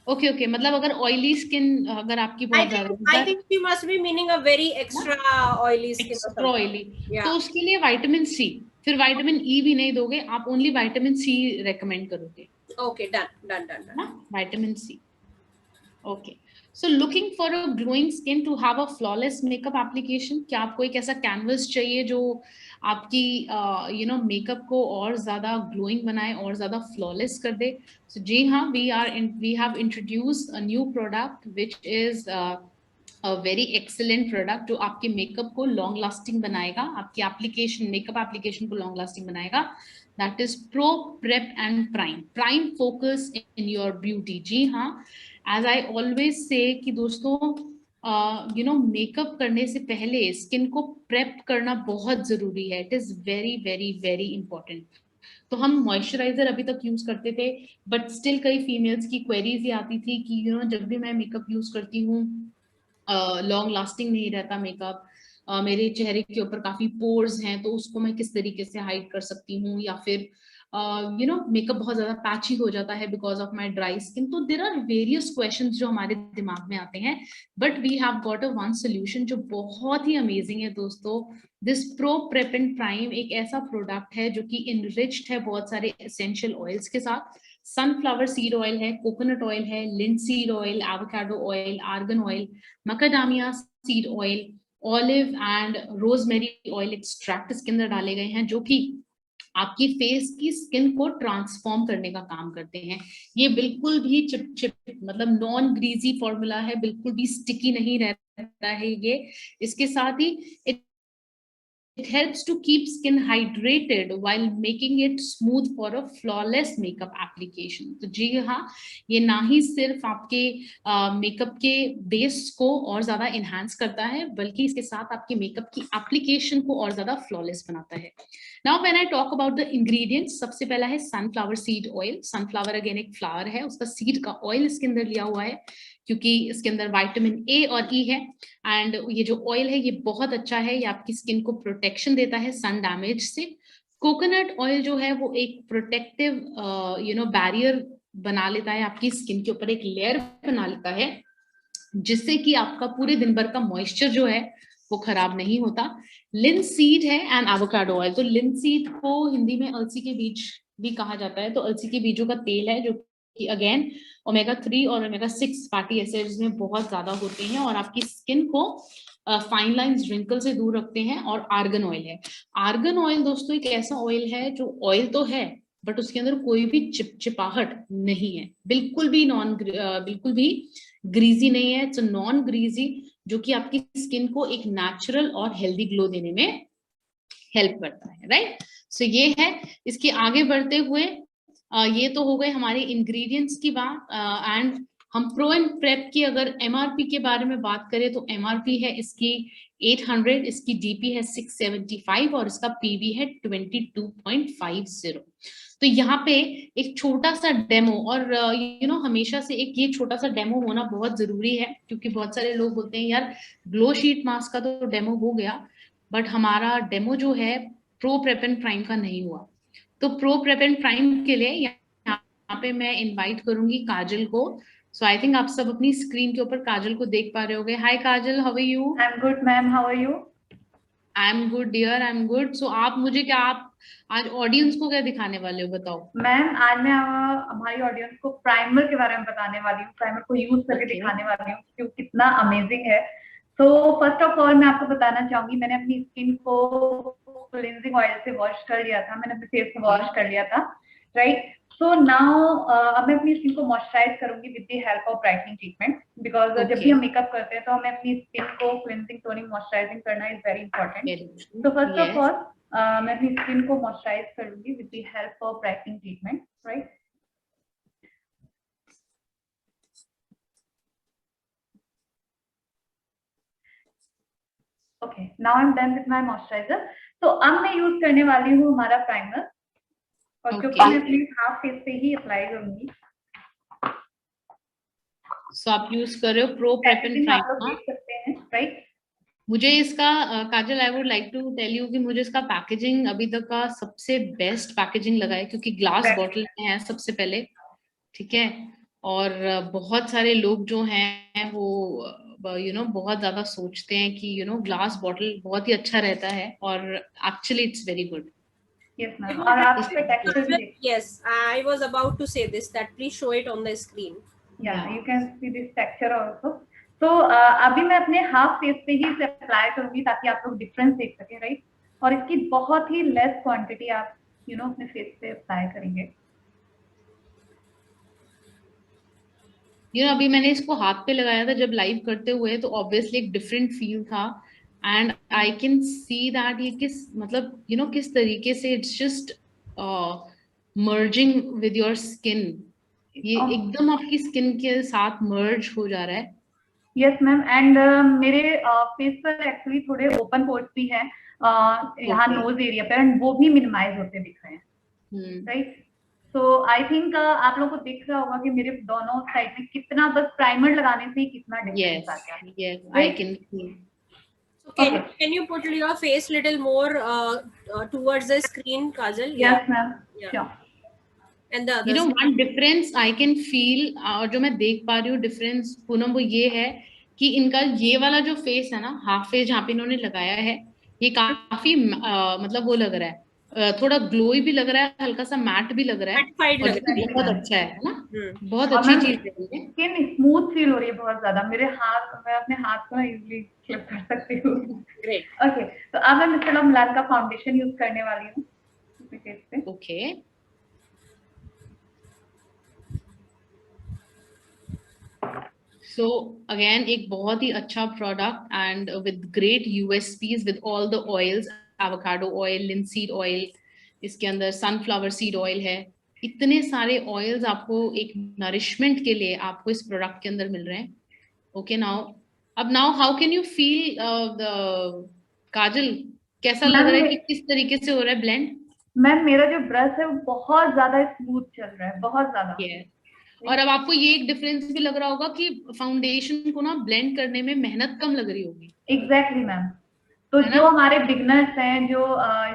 Okay okay, मतलब अगर ऑयली स्किन अगर आपकी बहुत ज्यादा, I think she must be meaning a very extra oily skin. Extra oily, तो उसके लिए विटामिन सी, फिर विटामिन ई भी नहीं दोगे आप, ओनली विटामिन सी रेकमेंड करोगे। Okay, done. Vitamin C, okay. So looking for a glowing skin to have a flawless makeup application, क्या आपको एक ऐसा कैनवस चाहिए जो आपकी मेकअप को और ज्यादा ग्लोइंग बनाए और ज्यादा फ्लॉलेस कर दे? So जी हाँ, we have introduced a new product which is a very excellent product जो आपके मेकअप को लॉन्ग लास्टिंग बनाएगा, आपकी एप्लीकेशन, मेकअप एप्लीकेशन को लॉन्ग लास्टिंग बनाएगा। That is Pro Prep and Prime Focus in your beauty। जी हाँ, as I always say कि दोस्तों मेकअप करने से पहले स्किन को प्रेप करना बहुत जरूरी है। It is very very very important. तो हम मॉइस्चराइजर अभी तक यूज करते थे, बट स्टिल कई फीमेल्स की क्वेरीज ये आती थी कि जब भी मैं मेकअप यूज करती हूँ लॉन्ग लास्टिंग नहीं रहता मेकअप, मेरे चेहरे के ऊपर काफी पोर्स हैं, तो उसको मैं किस तरीके से हाइड कर सकती हूँ, या फिर मेकअप बहुत ज्यादा पैची हो जाता है because of my dry skin. तो देयर आर वेरियस क्वेश्चंस जो हमारे दिमाग में आते हैं, but we have got a one solution जो बहुत ही अमेजिंग है दोस्तों। This pro prep and prime एक ऐसा प्रोडक्ट है जो कि इनरिच्ड है बहुत सारे एसेंशियल ऑयल्स के साथ। सनफ्लावर सीड ऑयल है, कोकोनट ऑयल है, linseed oil, avocado oil, argan oil, macadamia seed oil, olive and rosemary oil extract इसके अंदर डाले गए हैं, जो कि आपकी फेस की स्किन को ट्रांसफॉर्म करने का काम करते हैं। ये बिल्कुल भी चिपचिप, मतलब नॉन ग्रीजी फॉर्मूला है, बिल्कुल भी स्टिकी नहीं रहता है ये। इसके साथ ही it helps to keep skin hydrated while making it smooth for a flawless makeup application। तो जी हाँ, ये ना ही सिर्फ आपके मेकअप के बेस को और ज्यादा इनहांस करता है, बल्कि इसके साथ आपके मेकअप की एप्लीकेशन को और ज्यादा फ्लॉलेस बनाता है। Now when I talk about the ingredients, सबसे पहला है sunflower seed oil. Sunflower again एक फ्लावर है, उसका सीड का ऑयल इसके अंदर लिया हुआ है, क्योंकि इसके अंदर विटामिन ए और ई है। एंड ये जो ऑयल है ये बहुत अच्छा है, ये आपकी स्किन को प्रोटेक्शन देता है सन डैमेज से। कोकोनट ऑयल जो है वो एक प्रोटेक्टिव बैरियर बना लेता है, आपकी स्किन के ऊपर एक लेयर बना लेता है, जिससे कि आपका पूरे दिन भर का मॉइस्चर जो है वो खराब नहीं होता। लिनसीड है एंड एवोकाडो ऑयल। तो लिनसीड को हिंदी में अलसी के बीज भी कहा जाता है। तो अलसी के बीजों का तेल है जो कि अगेन ओमेगा 3 और ओमेगा 6 फैटी एसिड्स में बहुत ज्यादा होते हैं और आपकी स्किन को फाइन लाइंस रिंकल से दूर रखते हैं। और आर्गन ऑयल है। आर्गन ऑयल दोस्तों एक ऐसा ऑयल है जो ऑयल तो है बट उसके अंदर कोई भी चिपचिपाहट नहीं है, बिल्कुल भी ग्रीजी नहीं है। इट्स नॉन ग्रीजी, जो कि आपकी स्किन को एक नेचुरल और हेल्दी ग्लो देने में हेल्प करता है, राइट। सो ये है। इसके आगे बढ़ते हुए ये तो हो गए हमारे इंग्रेडिएंट्स की बात। एंड हम प्रो एंड प्रेप की अगर एमआरपी के बारे में बात करें तो एमआरपी है इसकी 800, इसकी डीपी है 675 और इसका पीवी है 22.50। तो यहाँ पे एक छोटा सा डेमो, और हमेशा से एक ये छोटा सा डेमो होना बहुत जरूरी है, क्योंकि बहुत सारे लोग बोलते हैं यार ग्लो शीट मास्क का तो डेमो हो गया, बट हमारा डेमो जो है प्रो प्रेप एंड प्राइम का नहीं हुआ। तो प्रो प्रेप एंड प्राइम के लिए यहाँ पे मैं इनवाइट करूंगी काजल को। सो आई थिंक आप सब अपनी स्क्रीन के ऊपर काजल को देख पा रहे होगे। Hi Kajal, how are you? I am good ma'am, how are you? I am good dear, I am good. So आप मुझे क्या, आप आज ऑडियंस को क्या दिखाने वाले हो, बताओ। मैम आज मैं हमारी ऑडियंस को प्राइमर के बारे में बताने वाली हूँ, प्राइमर को यूज करके दिखाने वाली हूँ कि कितना अमेजिंग है। तो फर्स्ट ऑफ ऑल मैं आपको बताना चाहूंगी, मैंने अपनी स्किन को क्लींजिंग ऑयल से वॉश कर लिया था, मैंने अपने फेस से वॉश कर लिया था, राइट। सो नाउ अब मैं अपनी स्किन को मॉइस्चराइज करूंगी with the help of brightening treatment, because जब भी हम मेकअप करते हैं तो हमें अपनी स्किन को क्लींजिंग, टोनिंग, मॉइस्चराइजिंग करना इज वेरी इंपॉर्टेंट। तो फर्स्ट ऑफ ऑल मैं अपनी स्किन को मॉइस्चराइज करूंगी with the help of brightening treatment, right. Okay, now I am done with my moisturiser. तो अब मैं यूज करने वाली हूँ हमारा प्राइमर, और जो कि मैं अपने हाफ फेस पे ही अप्लाई करूंगी। सो आप यूज कर रहे हो प्रो प्रेप एंड प्राइम, आप लोग देख सकते हैं, राइट। मुझे इसका Kajal I would like to tell you कि मुझे इसका पैकेजिंग अभी तक का सबसे बेस्ट पैकेजिंग लगा है, क्योंकि ग्लास बॉटल में है सबसे पहले, ठीक है। और बहुत सारे लोग जो हैं वो बहुत ज्यादा सोचते हैं कि ग्लास बॉटल बहुत ही अच्छा रहता है, और actually it's very good. Yes, ma'am. और आप इसका टेक्सचर भी देख। Yes, I was about to say this, that please show it on the screen. Yeah, you can see this texture also. तो अभी मैं अपने हाफ फेस पे ही इसे अप्लाई करूंगी ताकि आप लोग डिफरेंस देख सकें, राइट। और इसकी बहुत ही लेस क्वांटिटी आप अपने फेस पे अप्लाई करेंगे। अभी मैंने इसको हाथ पे लगाया था जब लाइव करते हुए, तो ऑब्वियसली एक डिफरेंट फील था, and I can see that ये किस तरीके से it's just merging with your skin, ये एकदम आपकी स्किन के साथ मर्ज हो जा रहा है। यस मैम, एंड मेरे फेस पर एक्चुअली थोड़े ओपन पोर्स भी हैं यहाँ नोज एरिया पे, एंड वो भी मिनिमाइज होते दिख रहे हैं, राइट। सो आई थिंक आप लोगों को दिख रहा होगा कि मेरे दोनों साइड में कितना, बस प्राइमर लगाने से ही कितना डिफरेंस आ गया है। Yes, I can see. So can you put your face little more towards the screen, Kajal? Yes, ma'am. Yeah. Sure. And the other one difference I can feel, और जो मैं देख पा रही हूँ डिफरेंस पूनम, वो ये है कि इनका ये वाला जो फेस है ना, हाफ फेस जहाँ पे इन्होंने लगाया है, ये काफी मतलब वो लग रहा है, थोड़ा ग्लोई भी लग रहा है, हल्का सा मैट भी लग रहा है, और बहुत अच्छा है ना, बहुत अच्छी चीज है। स्किन स्मूथ फील हो रही है बहुत ज्यादा। मैं अपने हाथ को इजीली क्लिप कर सकती हूँ। ग्रेट। ओके, तो अब मैं मिस्टर मिलान का फाउंडेशन यूज करने वाली हूँ फेस पे। ओके, सो अगेन एक बहुत ही अच्छा product and with great USPs with all the oils, avocado oil, linseed oil, इसके अंदर सनफ्लावर सीड ऑयल है, इतने सारे ऑयल्स आपको एक नरिशमेंट के लिए आपको इस प्रोडक्ट के अंदर मिल रहे हैं। Okay, now how can you feel the, Kajal कैसा लग रहा है कि किस तरीके से हो रहा है ब्लेंड? मैम मेरा जो ब्रश है वो बहुत ज्यादा स्मूथ चल रहा है, बहुत ज्यादा। और अब आपको ये एक डिफरेंस भी लग रहा होगा कि फाउंडेशन को ना ब्लेंड करने में मेहनत कम लग रही होगी। Exactly ma'am. तो जो हमारे बिगनर्स हैं, जो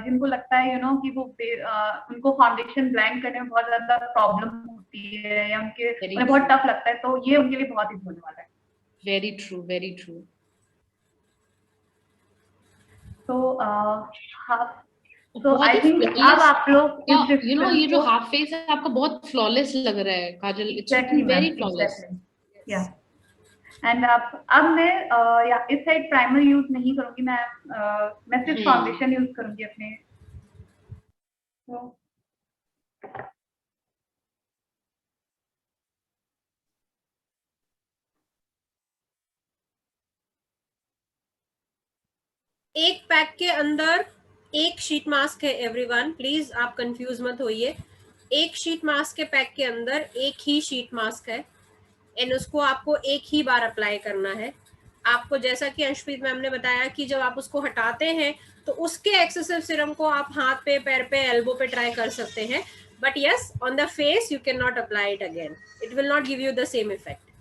जिनको लगता है कि वो उनको फाउंडेशन ब्लेंड करने में बहुत ज्यादा प्रॉब्लम होती है या उन्हें बहुत टफ लगता है, तो ये उनके लिए बहुत ही होने वाला है। Very true, very true. So I think अब आप लोग ये जो हाफ फेस है आपका बहुत फ्लॉलेस लग रहा है काजल, इट्स वेरी फ्लॉलेस। या एंड अब मैं इस साइड प्राइमर यूज नहीं करूंगी, मैं सिर्फ फाउंडेशन यूज करूंगी अपने। तो एक पैक के अंदर एक शीट मास्क है एवरीवन, प्लीज आप कंफ्यूज मत होइए। एक शीट मास्क के पैक के अंदर एक ही शीट मास्क है एंड उसको आपको एक ही बार अप्लाई करना है। आपको जैसा कि अंशप्रीत मैम ने बताया कि जब आप उसको हटाते हैं तो उसके एक्सेसिव सीरम को आप हाथ पे, पैर पे, एल्बो पे ट्राई कर सकते हैं, but yes on the face you can not apply it again, it will not give you the same effect.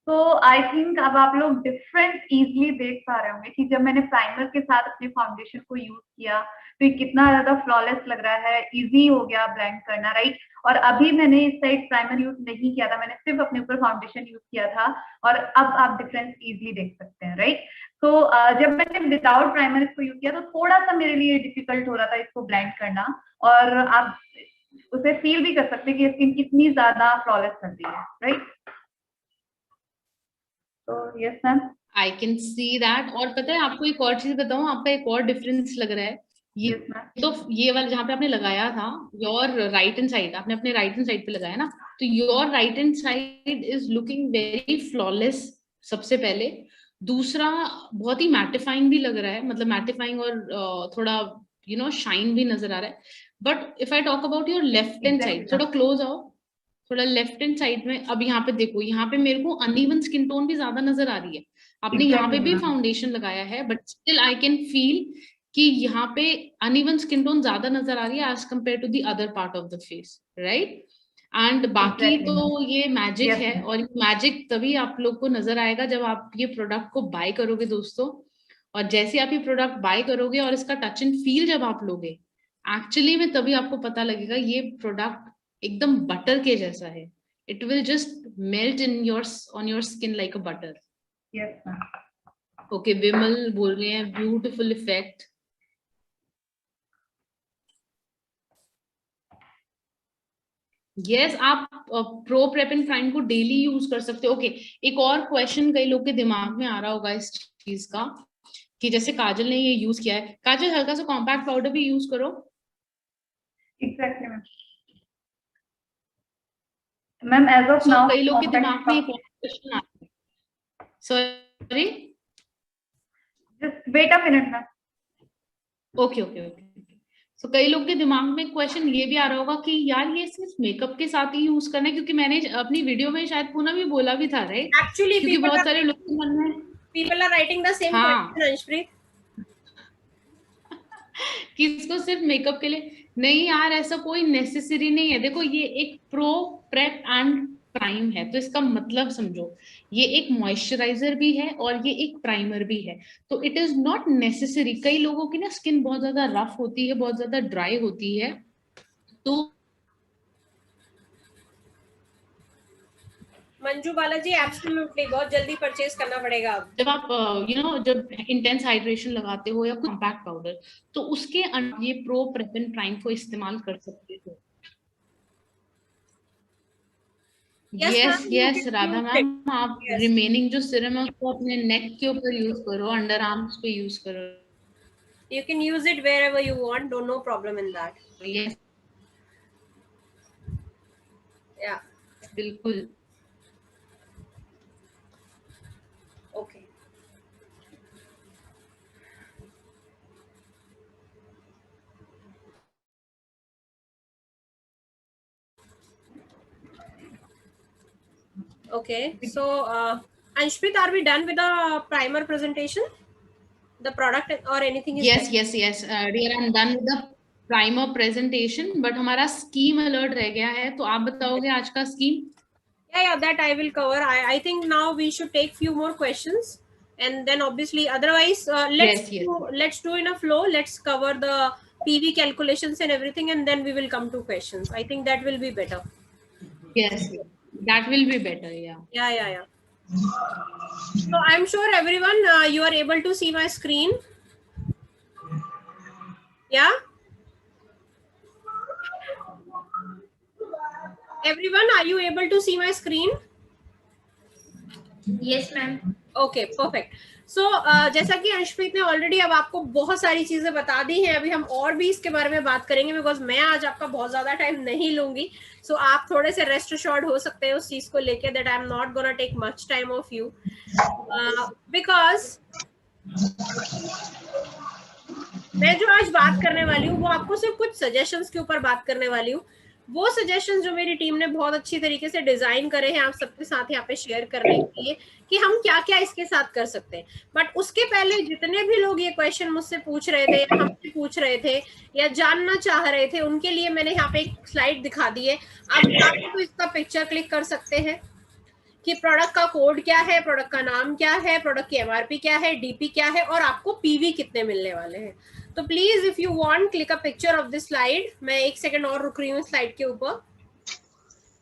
तो आई थिंक अब आप लोग डिफरेंस इजीली देख पा रहे होंगे कि जब मैंने प्राइमर के साथ अपने फाउंडेशन को यूज किया तो ये कितना ज्यादा फ्लॉलेस लग रहा है, इजी हो गया ब्लेंड करना, राइट। और अभी मैंने इस साइड प्राइमर यूज नहीं किया था, मैंने सिर्फ अपने ऊपर फाउंडेशन यूज किया था और अब आप डिफरेंस इजीली देख सकते हैं, राइट। तो जब मैंने विदाउट प्राइमर इसको यूज किया तो थोड़ा सा मेरे लिए डिफिकल्ट हो रहा था इसको ब्लेंड करना, और आप उसे फील भी कर सकते हैं कि स्किन कितनी ज्यादा फ्लॉलेस लग रही है, राइट। तो yes ma'am, I can see that. और पता है आपको एक और चीज बताऊं, आपका एक और डिफरेंस लग रहा है। ये तो ये वाला जहाँ पे आपने लगाया था योर राइट हैंड साइड, आपने अपने राइट हैंड साइड पे लगाया ना, तो your right hand side is looking very flawless सबसे पहले। दूसरा बहुत ही मैटिफाइंग भी लग रहा है, मतलब मैटिफाइंग और थोड़ा शाइन भी नजर आ रहा है। But if I talk about your left hand side, थोड़ा क्लोज आओ, थोड़ा लेफ्ट हैंड साइड में। अब यहाँ पे देखो, यहाँ पे मेरे को अनइवन स्किन टोन भी ज्यादा नजर आ रही है। आपने यहाँ पे भी फाउंडेशन लगाया है but still I can feel कि यहाँ पे अनइवन स्किन टोन ज्यादा नजर आ रही है as compare to the other part of the face, right. And बाकी तो ये मैजिक है, और मैजिक तभी आप लोग को नजर आएगा जब आप ये प्रोडक्ट को बाय करोगे दोस्तों। और जैसे आप ये प्रोडक्ट बाय करोगे और इसका टच एंड फील जब आप लोगे एक्चुअली में, तभी आपको पता लगेगा ये प्रोडक्ट एकदम बटर के जैसा है। It will just melt in on your skin like a butter. Okay, Vimal बोल रहे हैं ब्यूटीफुल इफेक्ट। यस, आप प्रो प्रेप एंड प्राइम को डेली यूज कर सकते हो। ओके, एक और क्वेश्चन कई लोग के दिमाग में आ रहा होगा इस चीज का कि जैसे काजल ने ये यूज किया है, काजल हल्का सा कॉम्पैक्ट पाउडर भी यूज करो। Exactly ma'am, as of now कई लोग के दिमाग में एक क्वेश्चन आता है, sorry just wait a minute ma'am. Okay okay okay. So कई लोग के दिमाग में क्वेश्चन ये भी आ रहा होगा कि यार ये सिर्फ मेकअप के साथ ही यूज करना है, क्योंकि मैंने अपनी वीडियो में शायद पूना भी बोला भी था, राइट। एक्चुअली क्योंकि बहुत सारे लोग के मन में people are writing the same question Anshpreet, कि इसको सिर्फ मेकअप के लिए नहीं, यार ऐसा कोई नेसेसरी नहीं है। देखो ये एक प्रो प्रेप एंड प्राइम है, तो इसका मतलब समझो, ये एक मॉइस्चराइजर भी है और ये एक प्राइमर भी है। तो इट इज नॉट नेसेसरी। कई लोगों की ना स्किन बहुत ज्यादा रफ होती है, बहुत ज्यादा ड्राई होती है, तो मंजू बालाजी एब्सोल्युटली बहुत जल्दी परचेज करना पड़ेगा। जब आप जब इंटेंस हाइड्रेशन लगाते हो या कॉम्पैक्ट पाउडर, तो उसके ये प्रो प्रेप एंड प्राइम को इस्तेमाल कर सकते हो। यस यस राधा मैम, आप रिमेनिंग जो सीरम है उसको अपने नेक के ऊपर यूज करो, अंडर आर्म्स पे यूज करो। You can use it wherever you want, no problem in that. Yes. Yeah. बिल्कुल। Okay. Okay, so Anshpreet, are we done with the primer presentation? The product or anything is yes yes yes dear, I'm done with the primer presentation, but हमारा scheme alert रह गया है, तो आप बताओगे आज का scheme? Yeah, that I will cover. I think now we should take few more questions, and then obviously otherwise let's do in a flow. Let's cover the PV calculations and everything, and then we will come to questions. I think that will be better. Yes, that will be better. Yeah. So I'm sure everyone you are able to see my screen. क्या everyone, are you able to see my screen? Yes ma'am. Okay perfect. So जैसा कि अंशप्रीत ने already अब आपको बहुत सारी चीजें बता दी हैं, अभी हम और भी इसके बारे में बात करेंगे बिकॉज मैं आज आपका बहुत ज्यादा टाइम नहीं लूंगी. सो आप थोड़े से रेस्ट अश्योर्ड हो सकते हैं उस चीज को लेके that I am not gonna take much time of you because मैं जो आज बात करने वाली हूँ वो आपको सिर्फ कुछ सजेशंस के ऊपर बात करने वाली हूँ. वो सजेशंस जो मेरी टीम ने बहुत अच्छी तरीके से डिजाइन करे हैं आप सबके साथ यहाँ पे शेयर करने के लिए कि हम क्या क्या इसके साथ कर सकते हैं. बट उसके पहले जितने भी लोग ये क्वेश्चन मुझसे पूछ रहे थे या हमसे पूछ रहे थे या जानना चाह रहे थे उनके लिए मैंने यहाँ पे एक स्लाइड दिखा दी है. आप तो इसका पिक्चर क्लिक कर सकते हैं कि प्रोडक्ट का कोड क्या है, प्रोडक्ट का नाम क्या है, प्रोडक्ट की एमआरपी क्या है, डीपी क्या है और आपको पीवी कितने मिलने वाले हैं. तो please if you want click a picture of this slide. मैं 1 सेकंड और रुक रही हूँ स्लाइड के ऊपर.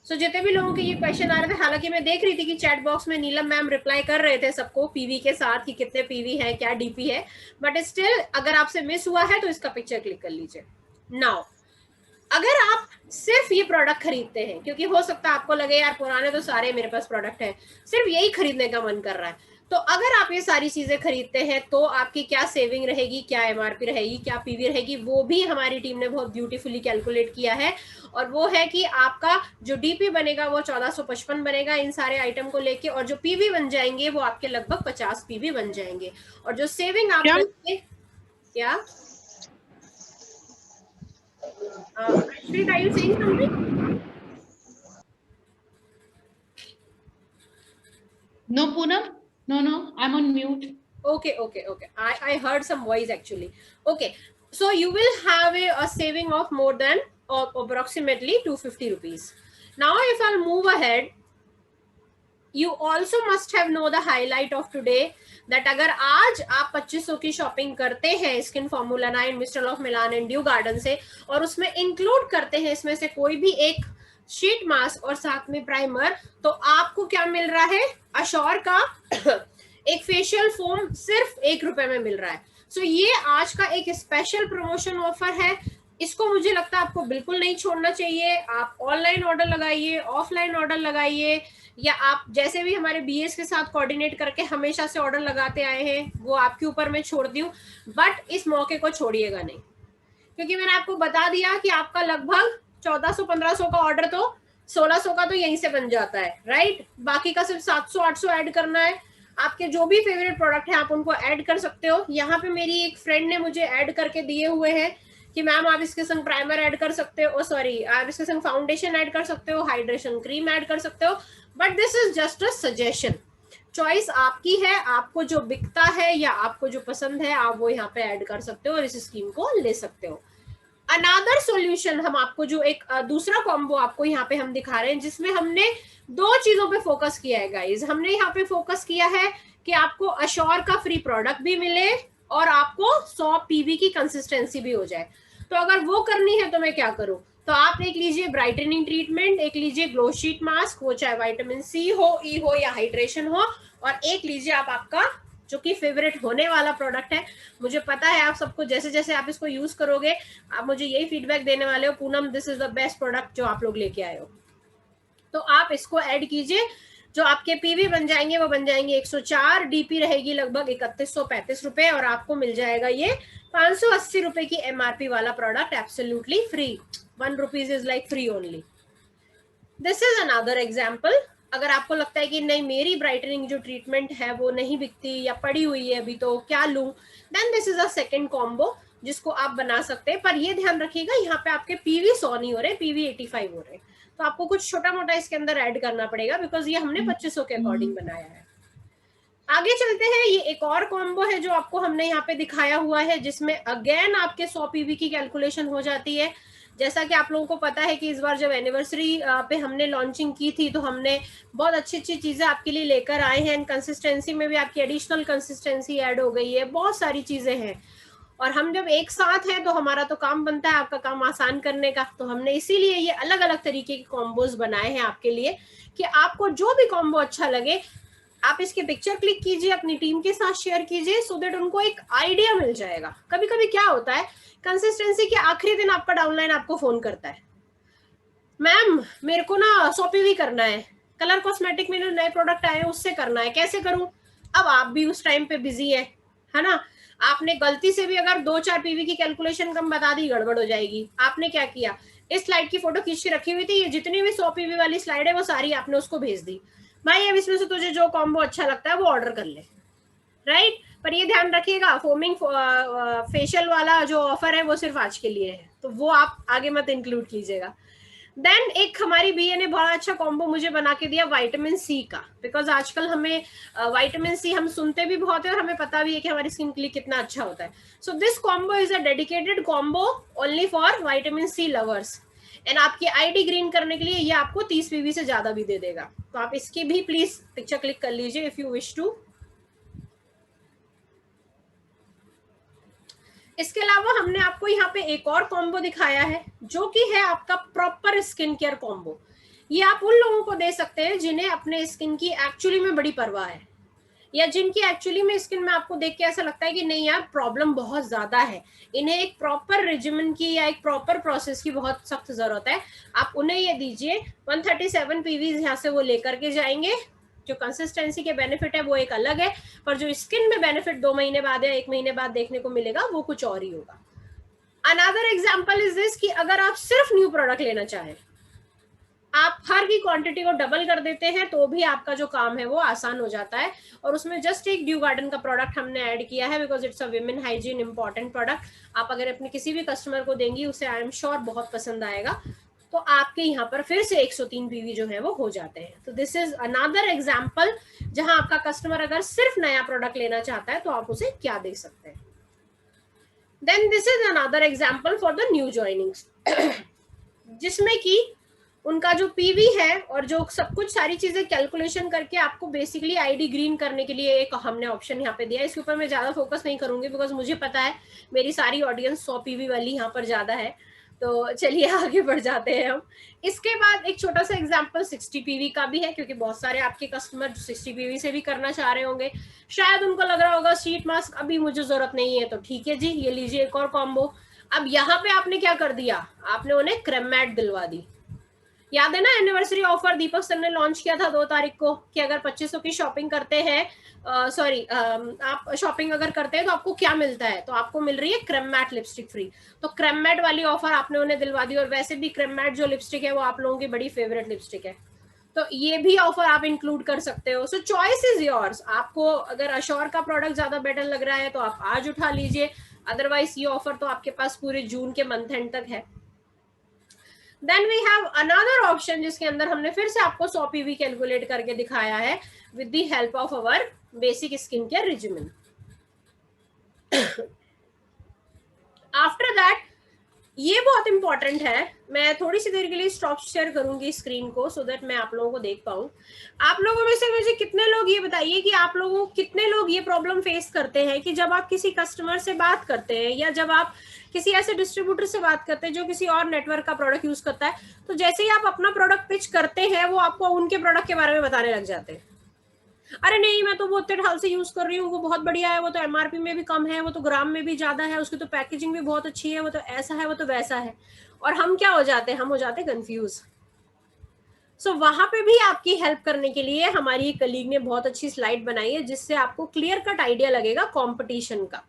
सो जितने भी लोगों के ये क्वेश्चन आ रहे थे, हालांकि मैं देख रही थी कि चैट बॉक्स में नीलम मैम रिप्लाई कर रहे थे सबको पीवी के साथ कि कितने पीवी है, क्या डीपी है, बट स्टिल अगर आपसे मिस हुआ है तो इसका पिक्चर क्लिक कर लीजिए. नाउ अगर आप सिर्फ ये प्रोडक्ट खरीदते हैं, क्योंकि हो सकता है आपको लगे यार पुराने तो सारे मेरे पास प्रोडक्ट है, सिर्फ यही खरीदने का मन कर रहा है, तो अगर आप ये सारी चीजें खरीदते हैं तो आपकी क्या सेविंग रहेगी, क्या एमआरपी रहेगी, क्या पीवी रहेगी, वो भी हमारी टीम ने बहुत ब्यूटीफुली कैलकुलेट किया है. और वो है कि आपका जो डीपी बनेगा वो 1455 बनेगा इन सारे आइटम को लेके, और जो पीवी बन जाएंगे वो आपके लगभग 50 पीवी बन जाएंगे. और जो सेविंग आप करेंगे क्या Ashpreet, are you saying something? No, Poonam. No. I'm on mute. Okay. I heard some voice actually. Okay. So you will have a saving of more than approximately 250 rupees. Now, if I'll move ahead, you also must have know the highlight of today that अगर आज आप 2500 की shopping करते हैं skin formula 9, mister of Milan and due garden से, और उसमें include करते हैं इसमें से कोई भी एक शीट मास्क और साथ में प्राइमर, तो आपको क्या मिल रहा है, अश्योर का एक फेशियल फोम सिर्फ ₹1 में मिल रहा है. सो ये आज का एक स्पेशल प्रमोशन ऑफर है. इसको मुझे लगता है आपको बिल्कुल नहीं छोड़ना चाहिए. आप ऑनलाइन ऑर्डर लगाइए, ऑफलाइन ऑर्डर लगाइए, या आप जैसे भी हमारे बीएस के साथ कोऑर्डिनेट करके हमेशा से ऑर्डर लगाते आए हैं वो आपके ऊपर मैं छोड़ दी हूँ. बट इस मौके को छोड़िएगा नहीं, क्योंकि मैंने आपको बता दिया कि आपका लगभग 1400-1500 का ऑर्डर तो 1600 का तो यहीं से बन जाता है, राइट. बाकी का सिर्फ 700-800 ऐड करना है. आपके जो भी फेवरेट प्रोडक्ट है आप उनको ऐड कर सकते हो. यहाँ पे मेरी एक फ्रेंड ने मुझे ऐड करके दिए हुए हैं कि मैम आप इसके संग प्राइमर ऐड कर सकते हो, सॉरी आप इसके संग फाउंडेशन ऐड कर सकते हो, हाइड्रेशन क्रीम ऐड कर सकते हो, but this is just a suggestion. Choice आपकी है, आपको जो बिकता है या आपको जो पसंद है आप वो यहाँ पे ऐड कर सकते हो और इस स्कीम को ले सकते हो. अनदर सॉल्यूशन हम आपको जो एक दूसरा कॉम्बो आपको यहाँ पे हम दिखा रहे हैं जिसमें हमने 2 चीजों पे फोकस किया है गाइज. हमने यहाँ पे फोकस किया है कि आपको अश्योर का फ्री प्रोडक्ट भी मिले और आपको 100 पीवी की कंसिस्टेंसी भी हो जाए. तो अगर वो करनी है तो मैं क्या करूं, तो आप एक लीजिए ब्राइटनिंग ट्रीटमेंट, एक लीजिए ग्लो शीट मास्क, वो चाहे विटामिन सी हो, ई हो या हाइड्रेशन हो, और एक लीजिए आप आपका जो कि फेवरेट होने वाला प्रोडक्ट है. मुझे पता है आप सबको जैसे जैसे आप इसको यूज करोगे आप मुझे यही फीडबैक देने वाले हो, Poonam this is the best product जो आप लोग लेके आए हो. तो आप इसको ऐड कीजिए. जो आपके पीवी बन जाएंगे वो बन जाएंगे 104, डीपी रहेगी लगभग 3135 रुपए, और आपको मिल जाएगा ये 580 रुपए की एमआरपी वाला product absolutely free. 1 rupees is like free only. This is another example. अगर आपको लगता है कि नहीं मेरी ब्राइटनिंग जो ट्रीटमेंट है वो नहीं बिकती या पड़ी हुई है अभी तो क्या लूं, then this is a second combo जिसको आप बना सकते हैं. पर ये ध्यान रखिएगा यहाँ पे आपके पीवी 100 नहीं हो रहे, पीवी 85 हो रहे, तो आपको कुछ छोटा मोटा इसके अंदर ऐड करना पड़ेगा बिकॉज ये हमने 2500 के अकॉर्डिंग बनाया है. आगे चलते हैं. ये एक और कॉम्बो है जो आपको हमने यहाँ पे दिखाया हुआ है जिसमें अगेन आपके 100 पीवी की कैलकुलेशन हो जाती है. जैसा कि आप लोगों को पता है कि इस बार जब एनिवर्सरी पे हमने लॉन्चिंग की थी तो हमने बहुत अच्छी अच्छी चीजें आपके लिए लेकर आए हैं. एंड कंसिस्टेंसी में भी आपकी एडिशनल कंसिस्टेंसी ऐड हो गई है, बहुत सारी चीजें हैं. और हम जब एक साथ हैं तो हमारा तो काम बनता है आपका काम आसान करने का. तो हमने इसीलिए ये अलग अलग तरीके के कॉम्बोज बनाए हैं आपके लिए कि आपको जो भी कॉम्बो अच्छा लगे आप इसकी पिक्चर क्लिक कीजिए, अपनी टीम के साथ शेयर कीजिए, सो दैट उनको एक आइडिया मिल जाएगा। कभी कभी क्या होता है, कंसिस्टेंसी के आखिरी दिन आपका डाउनलाइन आपको फोन करता है, मैम मेरे को ना 100 PV करना है, कलर कॉस्मेटिक में नए प्रोडक्ट आए हैं उससे करना है, कैसे करूं। अब आप भी उस टाइम पे बिजी है ना, आपने गलती से भी अगर 2-4 PV की कैलकुलेशन कम बता दी, गड़बड़ हो जाएगी। आपने क्या किया, इस स्लाइड की फोटो खींच के रखी हुई थी, ये जितनी भी 100 PV वाली स्लाइड है वो सारी आपने उसको भेज दी, भाई अब इसमें से तुझे जो कॉम्बो अच्छा लगता है वो ऑर्डर कर ले, राइट। पर ये ध्यान रखिएगा, फोमिंग फेशियल वाला जो ऑफर है वो सिर्फ आज के लिए है, तो वो आप आगे मत इंक्लूड कीजिएगा। देन एक हमारी बीए ने बड़ा अच्छा कॉम्बो मुझे बना के दिया विटामिन सी का, बिकॉज आजकल हमें विटामिन सी हम सुनते भी बहुत है और हमें पता भी है कि हमारी स्किन के लिए कितना अच्छा होता है। So this combo is a dedicated combo only for vitamin C lovers, and आपकी आईडी ग्रीन करने के लिए ये आपको 30 PV से ज्यादा भी दे देगा। तो आप इसकी भी प्लीज पिक्चर क्लिक कर लीजिए इफ यू विश टू। इसके अलावा हमने आपको यहाँ पे एक और कॉम्बो दिखाया है जो कि है आपका प्रॉपर स्किन केयर कॉम्बो। ये आप उन लोगों को दे सकते हैं जिन्हें अपने स्किन की एक्चुअली में बड़ी परवाह है, या जिनकी एक्चुअली में स्किन में आपको देख के ऐसा लगता है कि नहीं यार प्रॉब्लम बहुत ज्यादा है, इन्हें एक प्रॉपर रेजिमेंट की या एक प्रॉपर प्रोसेस की बहुत सख्त जरूरत है। आप उन्हें ये दीजिए, 137 PV यहाँ से वो लेकर के जाएंगे। जो कंसिस्टेंसी के बेनिफिट है वो एक अलग है, पर जो स्किन में बेनिफिट 2 महीने बाद या 1 महीने बाद देखने को मिलेगा वो कुछ और ही होगा। अनदर एग्जांपल इज दिस कि अगर आप सिर्फ न्यू प्रोडक्ट लेना चाहें, आप हर की क्वांटिटी को डबल कर देते हैं तो भी आपका जो काम है वो आसान हो जाता है। और उसमें जस्ट एक ड्यू गार्डन का प्रोडक्ट हमने ऐड किया है because it's a women hygiene important product. आप अगर अपने किसी भी कस्टमर को देंगी उसे आई एम श्योर बहुत पसंद आएगा, तो आपके यहाँ पर फिर से 103 PV जो है वो हो जाते हैं। तो दिस इज अनदर एग्जाम्पल जहां आपका कस्टमर अगर सिर्फ नया प्रोडक्ट लेना चाहता है तो आप उसे क्या दे सकते हैं। Then this is another example for the new joinings, जिसमें कि उनका जो PV है और जो सब कुछ सारी चीजें कैलकुलेशन करके आपको बेसिकली आईडी ग्रीन करने के लिए एक हमने ऑप्शन यहाँ पे दिया है। इसके ऊपर मैं ज्यादा फोकस नहीं करूंगी बिकॉज मुझे पता है मेरी सारी ऑडियंस 100 PV वाली यहाँ पर ज्यादा है। तो चलिए आगे बढ़ जाते हैं हम। इसके बाद एक छोटा सा एग्जांपल 60 PV का भी है, क्योंकि बहुत सारे आपके कस्टमर 60 PV से भी करना चाह रहे होंगे। शायद उनको लग रहा होगा शीट मास्क अभी मुझे जरूरत नहीं है, तो ठीक है जी, ये लीजिए एक और कॉम्बो। अब यहाँ पे आपने क्या कर दिया, आपने उन्हें क्रेम मैट दिलवा दी। याद है ना एनिवर्सरी ऑफर दीपक सर ने लॉन्च किया था 2 तारीख को कि अगर 2500 की शॉपिंग करते हैं, आप शॉपिंग अगर करते हैं तो आपको क्या मिलता है, तो आपको मिल रही है क्रेम मैट लिपस्टिक फ्री। तो क्रेम मैट वाली ऑफर आपने उन्हें दिलवा दी। और वैसे भी क्रेम मैट जो लिपस्टिक है वो आप लोगों की बड़ी फेवरेट लिपस्टिक है, तो ये भी ऑफर आप इंक्लूड कर सकते हो। सो चॉइस इज योर्स। आपको अगर अश्योर का प्रोडक्ट ज्यादा बेटर लग रहा है तो आप आज उठा लीजिए, अदरवाइज ये ऑफर तो आपके पास पूरे जून के मंथ एंड तक है। Then we have another option जिसके अंदर हमने फिर से आपको 100 PV कैलकुलेट करके दिखाया है with the help of our basic skin care regimen. After that ये बहुत इंपॉर्टेंट है, मैं थोड़ी सी देर के लिए स्टॉप शेयर करूंगी स्क्रीन को सो दैट मैं आप लोगों को देख पाऊं। आप लोगों में से मुझे कितने लोग ये बताइए कि आप लोगों कितने लोग ये प्रॉब्लम फेस करते हैं कि जब आप किसी कस्टमर से बात करते हैं या जब आप किसी ऐसे डिस्ट्रीब्यूटर से बात करते हैं जो किसी और नेटवर्क का प्रोडक्ट यूज करता है, तो जैसे ही आप अपना प्रोडक्ट पिच करते हैं वो आपको उनके प्रोडक्ट के बारे में बताने लग जाते हैं। अरे नहीं, मैं तो वो इतने ढाल से यूज कर रही हूँ, वो बहुत बढ़िया है, वो तो MRP में भी कम है, वो तो ग्राम में भी ज्यादा है, उसकी तो पैकेजिंग भी बहुत अच्छी है, वो तो ऐसा है, वो तो वैसा है। और हम क्या हो जाते हैं, हम हो जाते हैं कंफ्यूज। सो वहां पे भी आपकी हेल्प करने के लिए हमारी एक कलीग ने बहुत अच्छी स्लाइड बनाई है जिससे आपको क्लियर कट आइडिया लगेगा कंपटीशन का।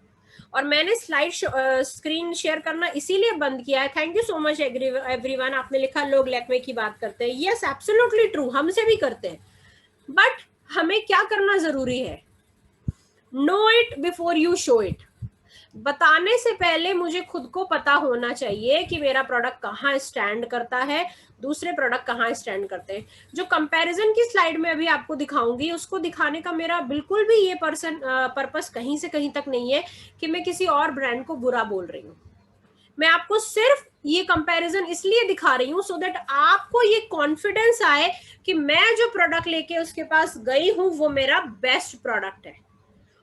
और मैंने स्लाइड स्क्रीन शेयर करना इसीलिए बंद किया है। Thank you so much everyone. आपने लिखा लोग लैक्मे की बात करते हैं, यस एब्सोल्युटली ट्रू, हमसे भी करते हैं, बट हमें क्या करना जरूरी है, know it before you show it. बताने से पहले मुझे खुद को पता होना चाहिए कि मेरा प्रोडक्ट कहाँ स्टैंड करता है, दूसरे प्रोडक्ट कहाँ स्टैंड करते हैं। जो कंपैरिजन की स्लाइड में अभी आपको दिखाऊंगी उसको दिखाने का मेरा बिल्कुल भी ये पर्पस कहीं से कहीं तक नहीं है कि मैं किसी और ब्रांड को बुरा बोल रही हूँ। मैं आपको सिर्फ ये कंपैरिजन इसलिए दिखा रही हूँ सो दैट आपको ये कॉन्फिडेंस आए कि मैं जो प्रोडक्ट लेके उसके पास गई हूँ वो मेरा बेस्ट प्रोडक्ट है।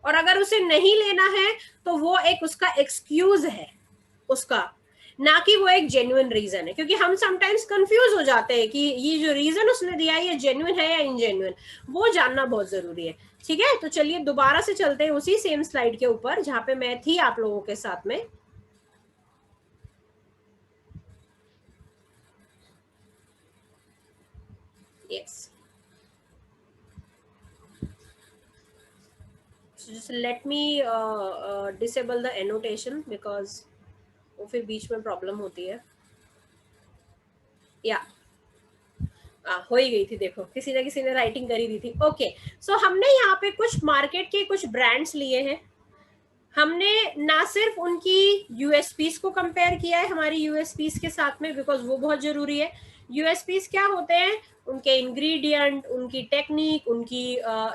और अगर उसे नहीं लेना है तो वो एक उसका एक्सक्यूज है उसका, ना कि वो एक जेन्युइन रीजन है, क्योंकि हम समटाइम्स कंफ्यूज हो जाते हैं कि ये जो रीजन उसने दिया है ये जेन्युइन है या इनजेन्युइन, वो जानना बहुत जरूरी है। ठीक है, तो चलिए दोबारा से चलते हैं उसी सेम स्लाइड के ऊपर जहां पे मैं थी आप लोगों के साथ में। Yes. So just let me disable the annotation because वो फिर बीच में प्रॉब्लम होती है। या हो ही गई थी, देखो किसी ना किसी ने राइटिंग करी दी थी। ओके, सो हमने यहाँ पे कुछ मार्केट के कुछ ब्रांड्स लिए हैं। हमने ना सिर्फ उनकी यूएसपीस को कंपेयर किया है हमारी यूएसपीस के साथ में, बिकॉज वो बहुत जरूरी है। यूएसपीस क्या होते हैं, उनके इंग्रेडिएंट, उनकी टेक्निक, उनकी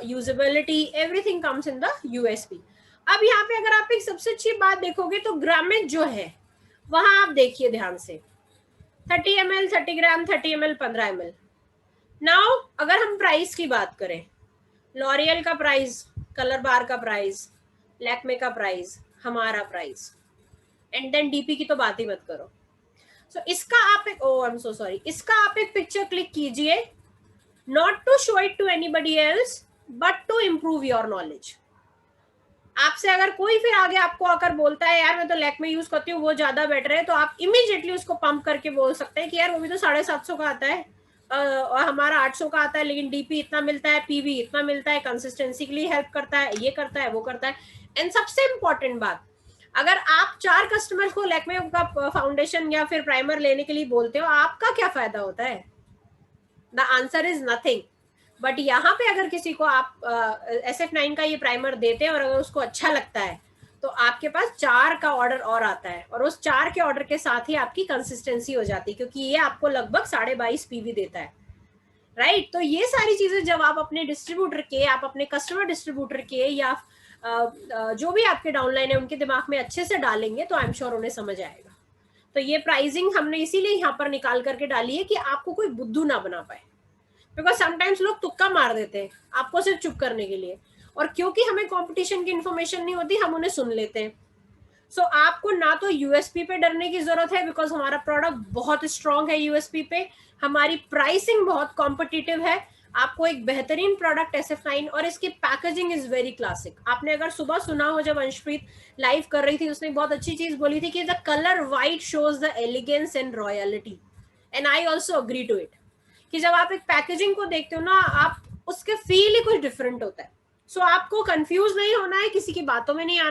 usability, everything comes in the USP. अब यहाँ पे अगर आप एक सबसे अच्छी बात देखोगे तो ग्रामेज जो है वहां आप देखिए ध्यान से, 30 ml 30 ग्राम, 30 ml 15 ml। नाउ अगर हम प्राइस की बात करें, लॉरियल का प्राइस, कलर बार का प्राइस, लैक्मे का प्राइस, हमारा प्राइस, एंड देन डीपी की तो बात ही मत करो। सो इसका आप एक आई एम सो सॉरी, इसका आप एक पिक्चर क्लिक कीजिए, not to show it to anybody else but to improve your knowledge. आपसे अगर कोई फिर आगे आपको आकर बोलता है यार मैं तो लैक्मे यूज करती हूँ वो ज्यादा बेटर है, तो आप इमीडिएटली उसको पंप करके बोल सकते हैं कि यार वो भी तो 750 का आता है और हमारा 800 का आता है, लेकिन डीपी इतना मिलता है, पीवी इतना मिलता है, कंसिस्टेंसी के लिए हेल्प करता है, ये करता है, वो करता है। एंड सबसे इंपॉर्टेंट बात, अगर आप 4 कस्टमर्स को लैक्मे का फाउंडेशन या फिर प्राइमर लेने के लिए बोलते हो, आपका क्या फायदा होता है? The answer is nothing. But यहाँ पे अगर किसी को आप SF9 का ये प्राइमर देते हैं और अगर उसको अच्छा लगता है तो आपके पास 4 का ऑर्डर और आता है, और उस 4 के ऑर्डर के साथ ही आपकी कंसिस्टेंसी हो जाती है, क्योंकि ये आपको लगभग 22.5 पीवी देता है, राइट। तो ये सारी चीजें जब आप अपने डिस्ट्रीब्यूटर के, आप अपने कस्टमर डिस्ट्रीब्यूटर के या जो भी आपके डाउनलाइन है उनके दिमाग में अच्छे से डालेंगे तो आई एम श्योर उन्हें समझ आएगा। तो ये प्राइसिंग हमने इसीलिए यहाँ पर निकाल करके डाली है कि आपको कोई बुद्धू ना बना पाए, बिकॉज समटाइम्स लोग तुक्का मार देते हैं आपको सिर्फ चुप करने के लिए, और क्योंकि हमें कंपटीशन की इन्फॉर्मेशन नहीं होती हम उन्हें सुन लेते हैं। सो आपको ना तो यूएसपी पे डरने की जरूरत है, बिकॉज हमारा प्रोडक्ट बहुत स्ट्रांग है यूएसपी पे, हमारी प्राइसिंग बहुत कॉम्पिटिटिव है, आपको एक बेहतरीन प्रोडक्ट SF9, और इसकी पैकेजिंग इज वेरी क्लासिक। आपने अगर सुबह सुना हो जब अंशप्रीत लाइव कर रही थी, उसने बहुत अच्छी चीज बोली थी कि the colour white shows the elegance and royalty, and I also agree to it, कि जब आप एक पैकेजिंग को देखते हो ना, आप उसके फील ही कुछ डिफरेंट होता है। सो आपको कंफ्यूज नहीं होना है, किसी की बातों में नहीं आना।